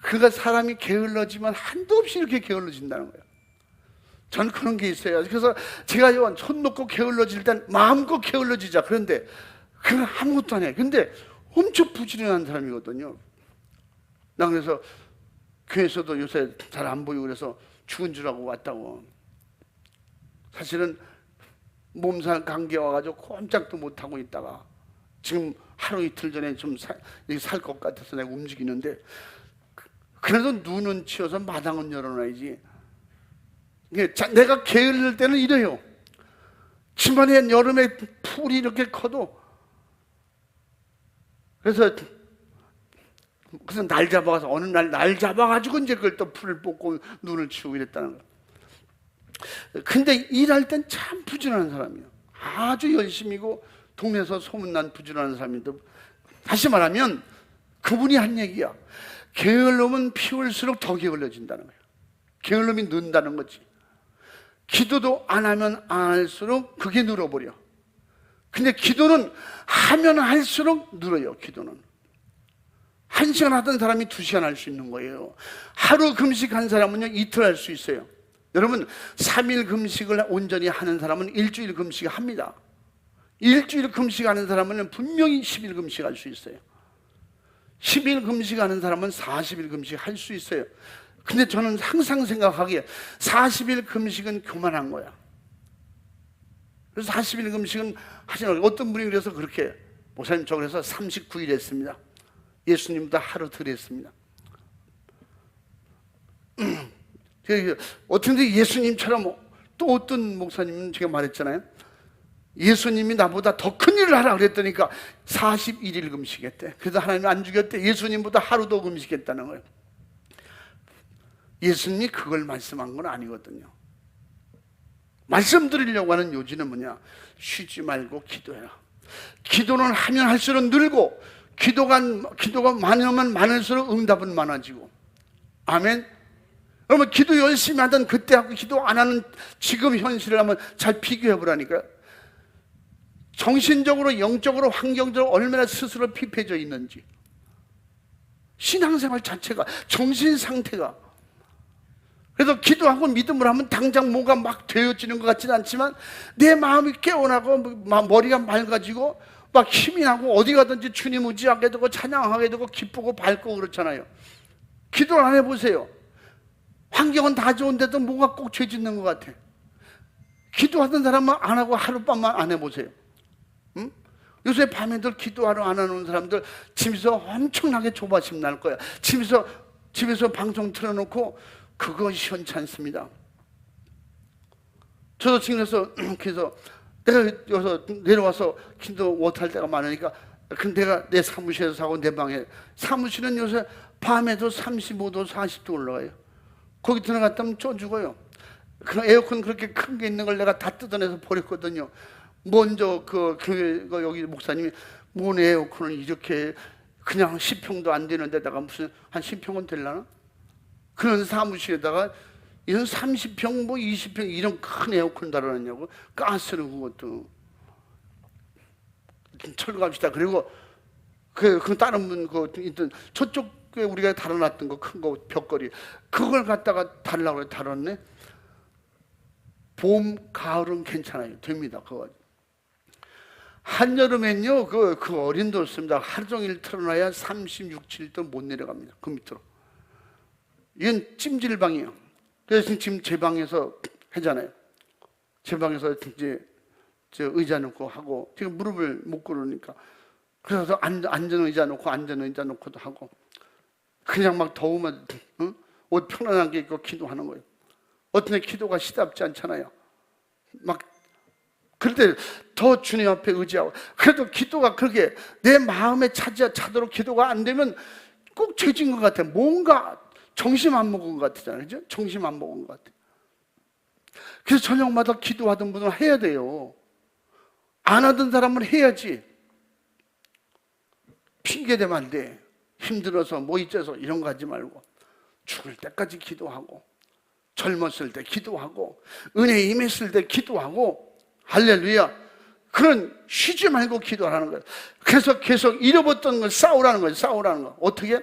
그가 사람이 게을러지면 한도 없이 이렇게 게을러진다는 거예요. 전 그런 게 있어요. 그래서 제가 손 놓고 게을러질 땐 마음껏 게을러지자. 그런데 그건 아무것도 안 해. 근데 엄청 부지런한 사람이거든요. 나 그래서 교회에서도 요새 잘 안 보이고 그래서 죽은 줄 알고 왔다고. 사실은 몸살 감기 와가지고 꼼짝도 못하고 있다가 지금 하루 이틀 전에 좀 살 것 같아서 내가 움직이는데, 그래도 눈은 치워서 마당은 열어놔야지. 내가 게을릴 때는 이래요. 집안에 여름에 풀이 이렇게 커도. 그래서 날 잡아가서 어느 날 잡아가지고 이제 그걸 또 풀을 뽑고 눈을 치우고 이랬다는 거예요. 근데 일할 땐 참 부지런한 사람이에요. 아주 열심히고 동네에서 소문난 부지런한 사람인데, 다시 말하면 그분이 한 얘기야. 게을름은 피울수록 더 게을러진다는 거예요. 게을름이 는다는 거지. 기도도 안 하면 안 할수록 그게 늘어버려. 근데 기도는 하면 할수록 늘어요. 기도는 1시간 하던 사람이 2시간 할 수 있는 거예요. 하루 금식한 사람은요 이틀 할 수 있어요. 여러분 3일 금식을 온전히 하는 사람은 일주일 금식 합니다. 일주일 금식하는 사람은 분명히 10일 금식할 수 있어요. 10일 금식하는 사람은 40일 금식할 수 있어요. 근데 저는 항상 생각하기에 40일 금식은 교만한 거야. 그래서 40일 금식은 하시는 거예요. 어떤 분이 그래서 그렇게, 목사님 저 그래서 39일 했습니다. 예수님보다 하루 덜 했습니다. 어떻게 예수님처럼, 또 어떤 목사님은 제가 말했잖아요. 예수님이 나보다 더 큰 일을 하라 그랬더니까 41일 금식했대. 그래서 하나님 안 죽였대. 예수님보다 하루 더 금식했다는 거예요. 예수님이 그걸 말씀한 건 아니거든요. 말씀드리려고 하는 요지는 뭐냐? 쉬지 말고 기도해라. 기도는 하면 할수록 늘고, 기도가 많으면 많을수록 응답은 많아지고. 아멘. 그러면 기도 열심히 하던 그때하고 기도 안 하는 지금 현실을 한번 잘 비교해 보라니까요. 정신적으로, 영적으로, 환경적으로 얼마나 스스로 피폐해져 있는지. 신앙생활 자체가, 정신 상태가. 그래서 기도하고 믿음을 하면 당장 뭐가 막 되어지는 것 같지는 않지만 내 마음이 깨어나고 머리가 맑아지고 막 힘이 나고 어디 가든지 주님 의지하게 되고 찬양하게 되고 기쁘고 밝고 그렇잖아요. 기도를 안 해보세요. 환경은 다 좋은데도 뭔가 꼭 죄 짓는 것 같아. 기도하던 사람은 안 하고 하룻밤만 안 해보세요. 응? 요새 밤에들 기도하러 안 하는 사람들 집에서 엄청나게 조바심 날 거야. 집에서 방송 틀어놓고 그거 시원찮습니다. 저도 지금에서 그래서 내가 여기서 내려와서 기도 못할 때가 많으니까 내가 내 사무실에서 사고 내 방에, 사무실은 요새 밤에도 35도 40도 올라가요. 거기 들어갔다면 쪄 죽어요. 그 에어컨 그렇게 큰 게 있는 걸 내가 다 뜯어내서 버렸거든요. 먼저 그 교회 여기 목사님이 뭔 에어컨을 이렇게 그냥 10평도 안 되는 데다가 무슨 한 10평은 되려나? 그런 사무실에다가 이런 30평 뭐 20평 이런 큰 에어컨 달아놨냐고. 가스로 그것도 철거합시다. 그리고 그 다른 분 그 있던 저쪽에 우리가 달아놨던 거 큰 거 벽걸이 그걸 갖다가 달라고 해. 달았네. 봄 가을은 괜찮아요. 됩니다. 그거 한여름엔요 그 어린도 없습니다. 하루 종일 틀어놔야 36, 7도 못 내려갑니다. 그 밑으로. 이건 찜질방이에요. 그래서 지금 제 방에서 하잖아요. 제 방에서 이제 저 의자 놓고 하고, 지금 무릎을 못 꿇으니까 그래서 앉은 의자 놓고 앉은 의자 놓고도 하고, 그냥 막 더우면 옷 편안하게 입고 기도하는 거예요. 어떤 때 기도가 시답지 않잖아요. 막 그럴 때 더 주님 앞에 의지하고. 그래도 기도가 그렇게 내 마음에 차도록 기도가 안 되면 꼭 죄진 것 같아요. 뭔가 정신 안 먹은 것 같잖아요. 그죠? 정신 안 먹은 것 같아요. 그래서 저녁마다 기도하던 분은 해야 돼요. 안 하던 사람은 해야지. 핑계대면 안 돼. 힘들어서 뭐 있어서 이런 거 하지 말고 죽을 때까지 기도하고, 젊었을 때 기도하고, 은혜 임했을 때 기도하고, 할렐루야. 그런 쉬지 말고 기도하라는 거예요. 그래서 계속 잃어버렸던 걸 싸우라는 거예요. 싸우라는 거. 어떻게?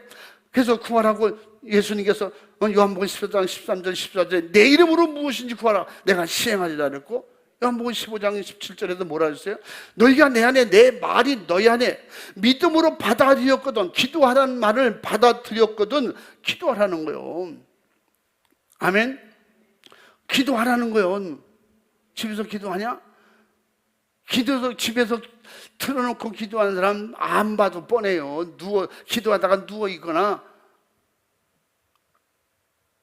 그래서 구하라고 예수님께서 요한복음 14장 13절 14절에 내 이름으로 무엇인지 구하라 내가 시행하리라 그랬고, 요한복음 15장 17절에도 뭐라 했어요? 너희가 내 안에, 내 말이 너희 안에 믿음으로 받아들였거든. 기도하라는 말을 받아들였거든. 기도하라는 거예요. 아멘. 기도하라는 거예요. 집에서 기도하냐? 집에서 틀어놓고 기도하는 사람 안 봐도 뻔해요. 기도하다가 누워 있거나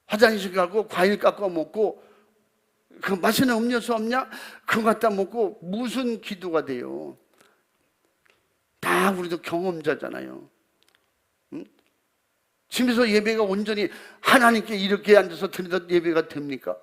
화장실 가고 과일 깎아 먹고, 그 맛있는 음료수 없냐? 그거 갖다 먹고 무슨 기도가 돼요? 다 우리도 경험자잖아요. 응? 집에서 예배가 온전히 하나님께 이렇게 앉아서 드리던 예배가 됩니까?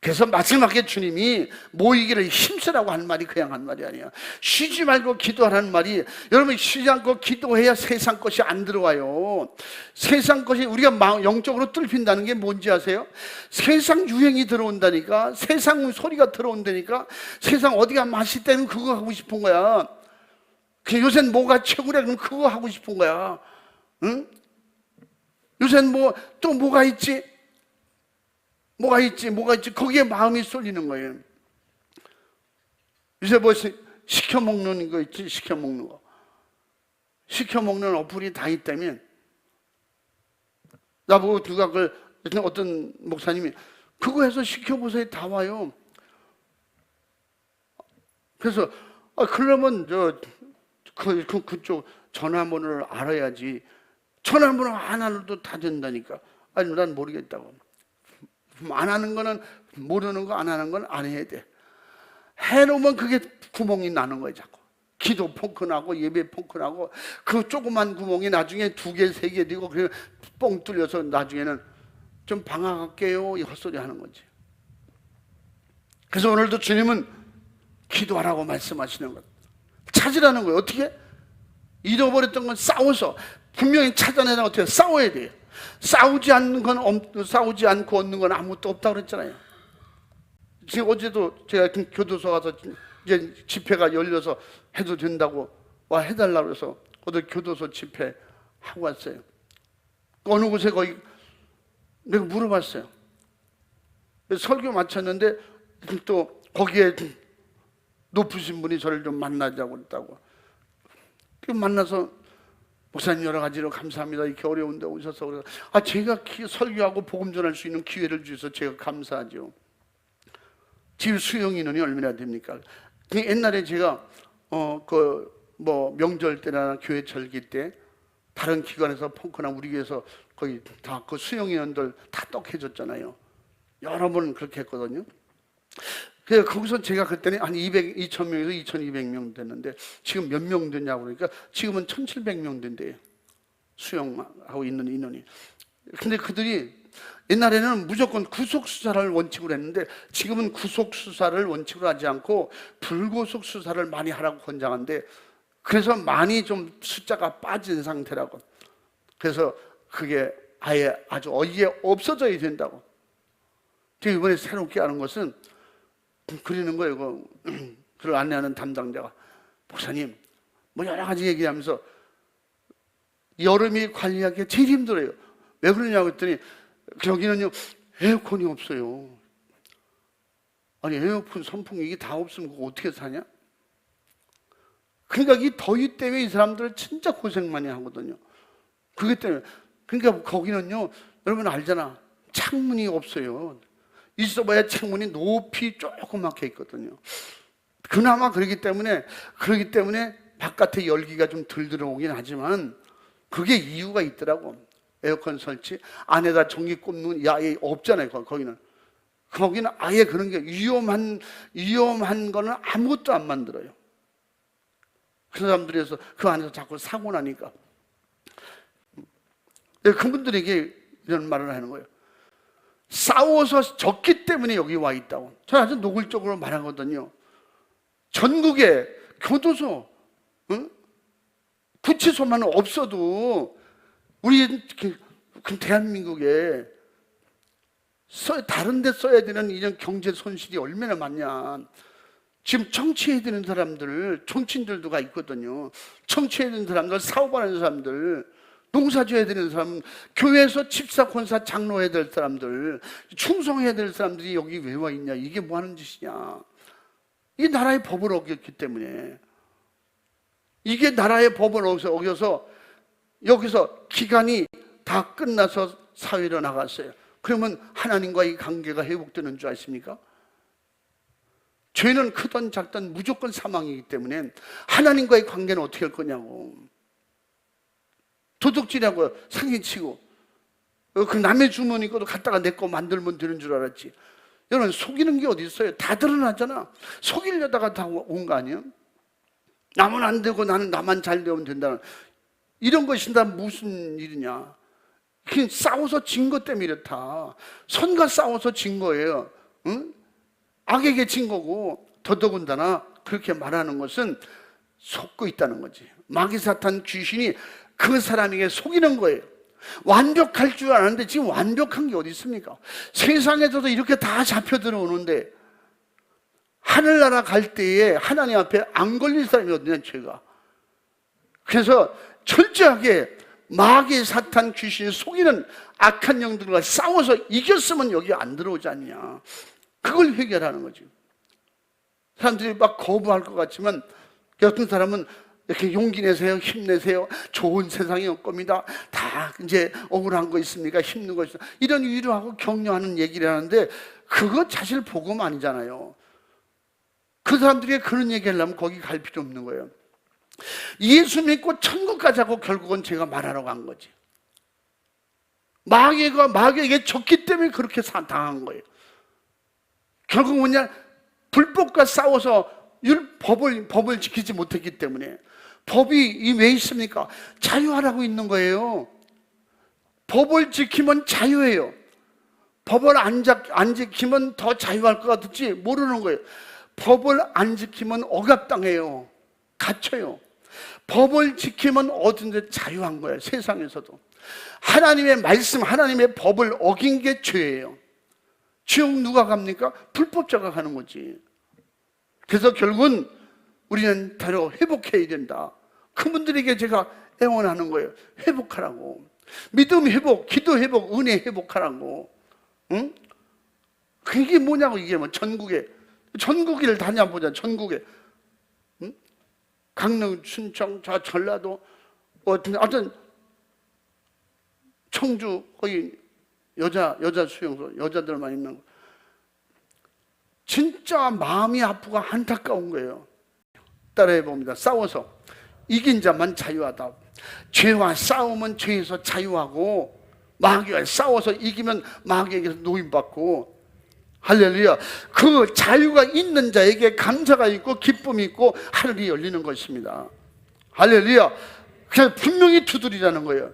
그래서 마지막에 주님이 모이기를 힘쓰라고 한 말이 그냥 한 말이 아니야. 쉬지 말고 기도하라는 말이, 여러분 쉬지 않고 기도해야 세상 것이 안 들어와요. 세상 것이 우리가 영적으로 뚫힌다는 게 뭔지 아세요? 세상 유행이 들어온다니까, 세상 소리가 들어온다니까, 세상 어디가 맛있다면 그거 하고 싶은 거야. 요새는 뭐가 최고래 그럼 그거 하고 싶은 거야. 응? 요새는 또 뭐가 있지? 뭐가 있지? 거기에 마음이 쏠리는 거예요. 요새 시켜 먹는 거 있지? 시켜 먹는 거. 시켜 먹는 어플이 다 있다면 나보고 누가 어떤 목사님이 그거 해서 시켜보세요. 다 와요. 그래서 그러면 그쪽 전화번호를 알아야지. 전화번호 안 알아도 다 된다니까. 아니 난 모르겠다고. 안 하는 거는 모르는 거 안 하는 건 안 해야 돼. 해놓으면 그게 구멍이 나는 거예요. 자꾸 기도 펑크나고 예배 펑크나고 그 조그만 구멍이 나중에 2개 3개 되고 그냥 뻥 뚫려서 나중에는 좀 방황할게요 이 헛소리 하는 거지. 그래서 오늘도 주님은 기도하라고 말씀하시는 것, 찾으라는 거예요. 어떻게? 잃어버렸던 건 싸워서 분명히 찾아내라. 어떻게? 싸워야 돼요. 싸우지 않고 얻는 건 아무것도 없다고 그랬잖아요. 지금 어제도 제가 교도소 가서 이제 집회가 열려서 해도 된다고 해달라고 해서 어제 교도소 집회 하고 왔어요. 어느 곳에 거기 내가 물어봤어요. 설교 마쳤는데 또 거기에 높으신 분이 저를 좀 만나자고 했다고. 만나서 목사님 여러 가지로 감사합니다. 이렇게 어려운데 오셔서 그래서 제가 설교하고 복음 전할 수 있는 기회를 주셔서 제가 감사하죠. 집 수용 인원이 얼마나 됩니까? 옛날에 제가 명절 때나 교회 절기 때 다른 기관에서 펑크나 우리 교회에서 거의 다 그 수용 인원들 다 떡해줬잖아요. 여러 번 그렇게 했거든요. 그래서 거기서 제가 그랬더니 한 2,000명에서 2,200명 됐는데 지금 몇 명 됐냐고 그러니까 지금은 1,700명 된대요. 수용하고 있는 인원이. 근데 그들이 옛날에는 무조건 구속수사를 원칙으로 했는데 지금은 구속수사를 원칙으로 하지 않고 불구속 수사를 많이 하라고 권장하는데 그래서 많이 좀 숫자가 빠진 상태라고. 그래서 그게 아주 이게 없어져야 된다고. 제가 이번에 새롭게 하는 것은 그리는 거예요. 그걸 안내하는 담당자가 목사님 여러 가지 얘기하면서 여름이 관리하기 제일 힘들어요. 왜 그러냐고 했더니 여기는요 에어컨이 없어요. 아니 에어컨 선풍기 이게 다 없으면 그거 어떻게 사냐? 그러니까 이 더위 때문에 이 사람들 진짜 고생 많이 하거든요. 그것 때문에. 그러니까 거기는요 여러분 알잖아, 창문이 없어요. 있어봐야 창문이 높이 조그맣게 있거든요. 그나마 그러기 때문에 바깥에 열기가 좀 덜 들어오긴 하지만 그게 이유가 있더라고. 에어컨 설치 안에다 전기 꼽는 아예 없잖아요. 거기는 아예 그런 게 위험한 거는 아무것도 안 만들어요. 그 사람들에서 그 안에서 자꾸 사고 나니까 그분들에게 이런 말을 하는 거예요. 싸워서 졌기 때문에 여기 와 있다고. 저는 아주 노골적으로 말하거든요. 전국에 교도소, 구치소만 없어도 우리 대한민국에 다른 데 써야 되는 이런 경제 손실이 얼마나 많냐. 지금 청취해야 되는 사람들, 정치인들도가 있거든요. 청취해야 되는 사람들, 사업하는 사람들, 농사 지어야 되는 사람, 교회에서 집사, 권사, 장로해야 될 사람들, 충성해야 될 사람들이 여기 왜 와 있냐. 이게 뭐 하는 짓이냐. 이게 나라의 법을 어겼기 때문에. 이게 나라의 법을 어겨서 여기서 기간이 다 끝나서 사회로 나갔어요. 그러면 하나님과의 관계가 회복되는 줄 아십니까? 죄는 크든 작든 무조건 사망이기 때문에 하나님과의 관계는 어떻게 할 거냐고. 도둑질하고 사기치고 그 남의 주머니 것도 갖다가 내 거 만들면 되는 줄 알았지. 여러분 속이는 게 어디 있어요? 다 드러나잖아. 속이려다가 다 온 거 아니에요? 남은 안 되고 나만 잘 되면 된다는 이런 것이 다 무슨 일이냐. 그냥 싸워서 진 것 때문에 이렇다. 선과 싸워서 진 거예요. 응? 악에게 진 거고 더더군다나 그렇게 말하는 것은 속고 있다는 거지. 마귀 사탄 귀신이 그 사람에게 속이는 거예요. 완벽할 줄 아는데 지금 완벽한 게 어디 있습니까? 세상에서도 이렇게 다 잡혀 들어오는데 하늘나라 갈 때에 하나님 앞에 안 걸릴 사람이 어디냐, 죄가. 그래서 철저하게 마귀 사탄 귀신이 속이는 악한 영들과 싸워서 이겼으면 여기 안 들어오지 않냐. 그걸 해결하는 거죠. 사람들이 막 거부할 것 같지만 어떤 사람은 이렇게 용기 내세요, 힘내세요, 좋은 세상이 올 겁니다, 다 이제 억울한 거 있습니까, 힘든 거 있습니까, 이런 위로하고 격려하는 얘기를 하는데 그거 사실 복음 아니잖아요. 그 사람들이 그런 얘기 하려면 거기 갈 필요 없는 거예요. 예수 믿고 천국 가자고 결국은 제가 말하러 간 거지. 마귀에게 졌기 때문에 그렇게 당한 거예요. 결국 뭐냐, 불법과 싸워서 법을 지키지 못했기 때문에. 법이 왜 있습니까? 자유하라고 있는 거예요. 법을 지키면 자유예요. 법을 안 지키면 더 자유할 것 같을지 모르는 거예요. 법을 안 지키면 억압당해요. 갇혀요. 법을 지키면 어딘지 자유한 거예요. 세상에서도. 하나님의 말씀, 하나님의 법을 어긴 게 죄예요. 지옥 누가 갑니까? 불법자가 가는 거지. 그래서 결국은 우리는 바로 회복해야 된다. 그분들에게 제가 애원하는 거예요. 회복하라고. 믿음 회복, 기도 회복, 은혜 회복하라고. 응? 그게 뭐냐고. 이게 뭐 전국을 다녀보자. 전국에. 응? 강릉, 춘천, 저 전라도, 어떤 청주, 거기 여자 수용소, 여자들만 있는 거. 진짜 마음이 아프고 안타까운 거예요. 따라해 봅니다. 싸워서 이긴 자만 자유하다. 죄와 싸우면 죄에서 자유하고, 마귀와 싸워서 이기면 마귀에게서 노임받고. 할렐루야. 그 자유가 있는 자에게 감사가 있고 기쁨이 있고 하늘이 열리는 것입니다. 할렐루야. 그냥 분명히 두드리라는 거예요.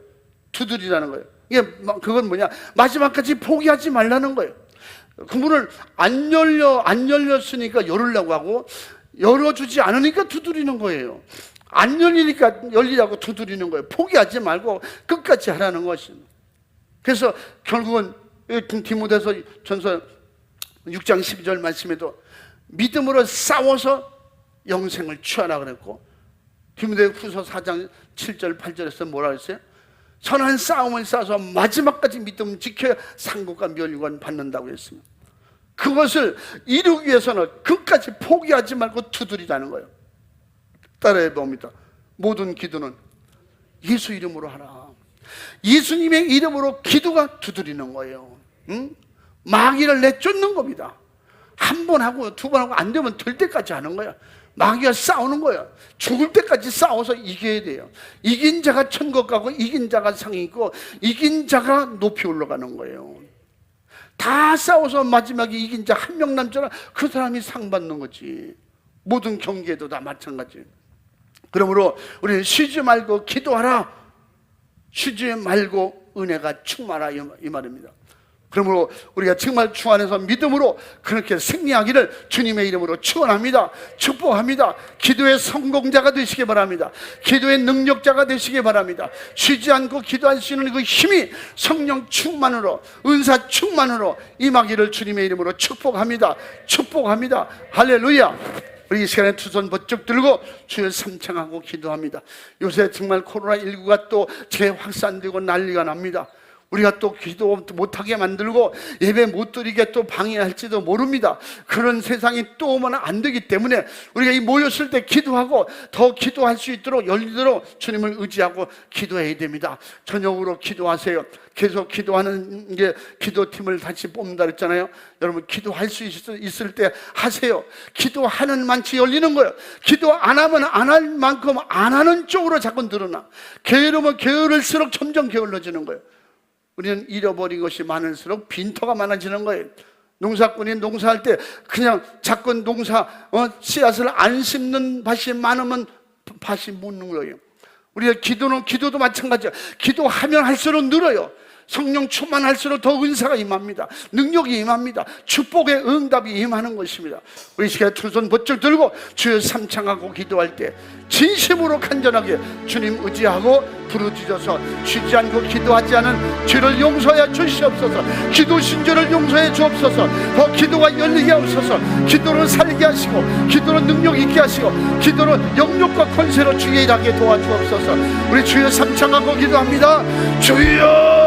두드리라는 거예요. 이게 그건 뭐냐, 마지막까지 포기하지 말라는 거예요. 그 문을 안 열렸으니까 열으려고 하고, 열어주지 않으니까 두드리는 거예요. 안 열리니까 열리라고 두드리는 거예요. 포기하지 말고 끝까지 하라는 것입니다. 그래서 결국은 디모데서 전서 6장 12절 말씀에도 믿음으로 싸워서 영생을 취하라 그랬고, 디모데 후서 4장 7절 8절에서 뭐라 그랬어요? 선한 싸움을 싸서 마지막까지 믿음을 지켜야 상급과 멸류관 받는다고 했습니다. 그것을 이루기 위해서는 끝까지 포기하지 말고 두드리라는 거예요. 따라해 봅니다. 모든 기도는 예수 이름으로 하라. 예수님의 이름으로 기도가 두드리는 거예요. 응? 마귀를 내쫓는 겁니다. 한 번 하고 두 번 하고 안 되면 될 때까지 하는 거야. 마귀와 싸우는 거야. 죽을 때까지 싸워서 이겨야 돼요. 이긴 자가 천국 가고 이긴 자가 상이 있고 이긴 자가 높이 올라가는 거예요. 다 싸워서 마지막에 이긴 자 한 명 남잖아. 그 사람이 상 받는 거지. 모든 경기에도 다 마찬가지. 그러므로 우리는 쉬지 말고 기도하라. 쉬지 말고 은혜가 충만하라, 이 말입니다. 그러므로 우리가 정말 주 안에서 믿음으로 그렇게 승리하기를 주님의 이름으로 축원합니다. 축복합니다. 기도의 성공자가 되시기 바랍니다. 기도의 능력자가 되시기 바랍니다. 쉬지 않고 기도할 수 있는 그 힘이 성령 충만으로, 은사 충만으로 임하기를 주님의 이름으로 축복합니다. 축복합니다. 할렐루야. 우리 이 시간에 두 손 번쩍 들고 주여 삼창하고 기도합니다. 요새 정말 코로나19가 또 재확산되고 난리가 납니다. 우리가 또 기도 못하게 만들고 예배 못 드리게 또 방해할지도 모릅니다. 그런 세상이 또 오면 안 되기 때문에 우리가 이 모였을 때 기도하고 더 기도할 수 있도록 열리도록 주님을 의지하고 기도해야 됩니다. 저녁으로 기도하세요. 계속 기도하는 게 기도팀을 다시 뽑는다 그랬잖아요. 여러분 기도할 수 있을 때 하세요. 기도하는 만치 열리는 거예요. 기도 안 하면 안 할 만큼 안 하는 쪽으로 자꾸 늘어나. 게으르면 게으를수록 점점 게을러지는 거예요. 우리는 잃어버린 것이 많을수록 빈터가 많아지는 거예요. 농사꾼이 농사할 때 그냥 자꾸 씨앗을 안 심는 밭이 많으면 밭이 묻는 거예요. 우리가 기도도 마찬가지예요. 기도하면 할수록 늘어요. 성령 충만할수록 더 은사가 임합니다. 능력이 임합니다. 축복의 응답이 임하는 것입니다. 우리 시간에 두 손 번쩍 들고 주여 삼창하고 기도할 때 진심으로 간절하게 주님 의지하고 부르짖어서 쉬지 않고 기도하지 않은 죄를 용서해 주시옵소서. 기도 신조를 용서해 주옵소서. 더 기도가 열리게 하옵소서. 기도를 살게 하시고 기도로 능력 있게 하시고 기도로 영역과 권세로 주의 일하게 도와주옵소서. 우리 주여 삼창하고 기도합니다. 주여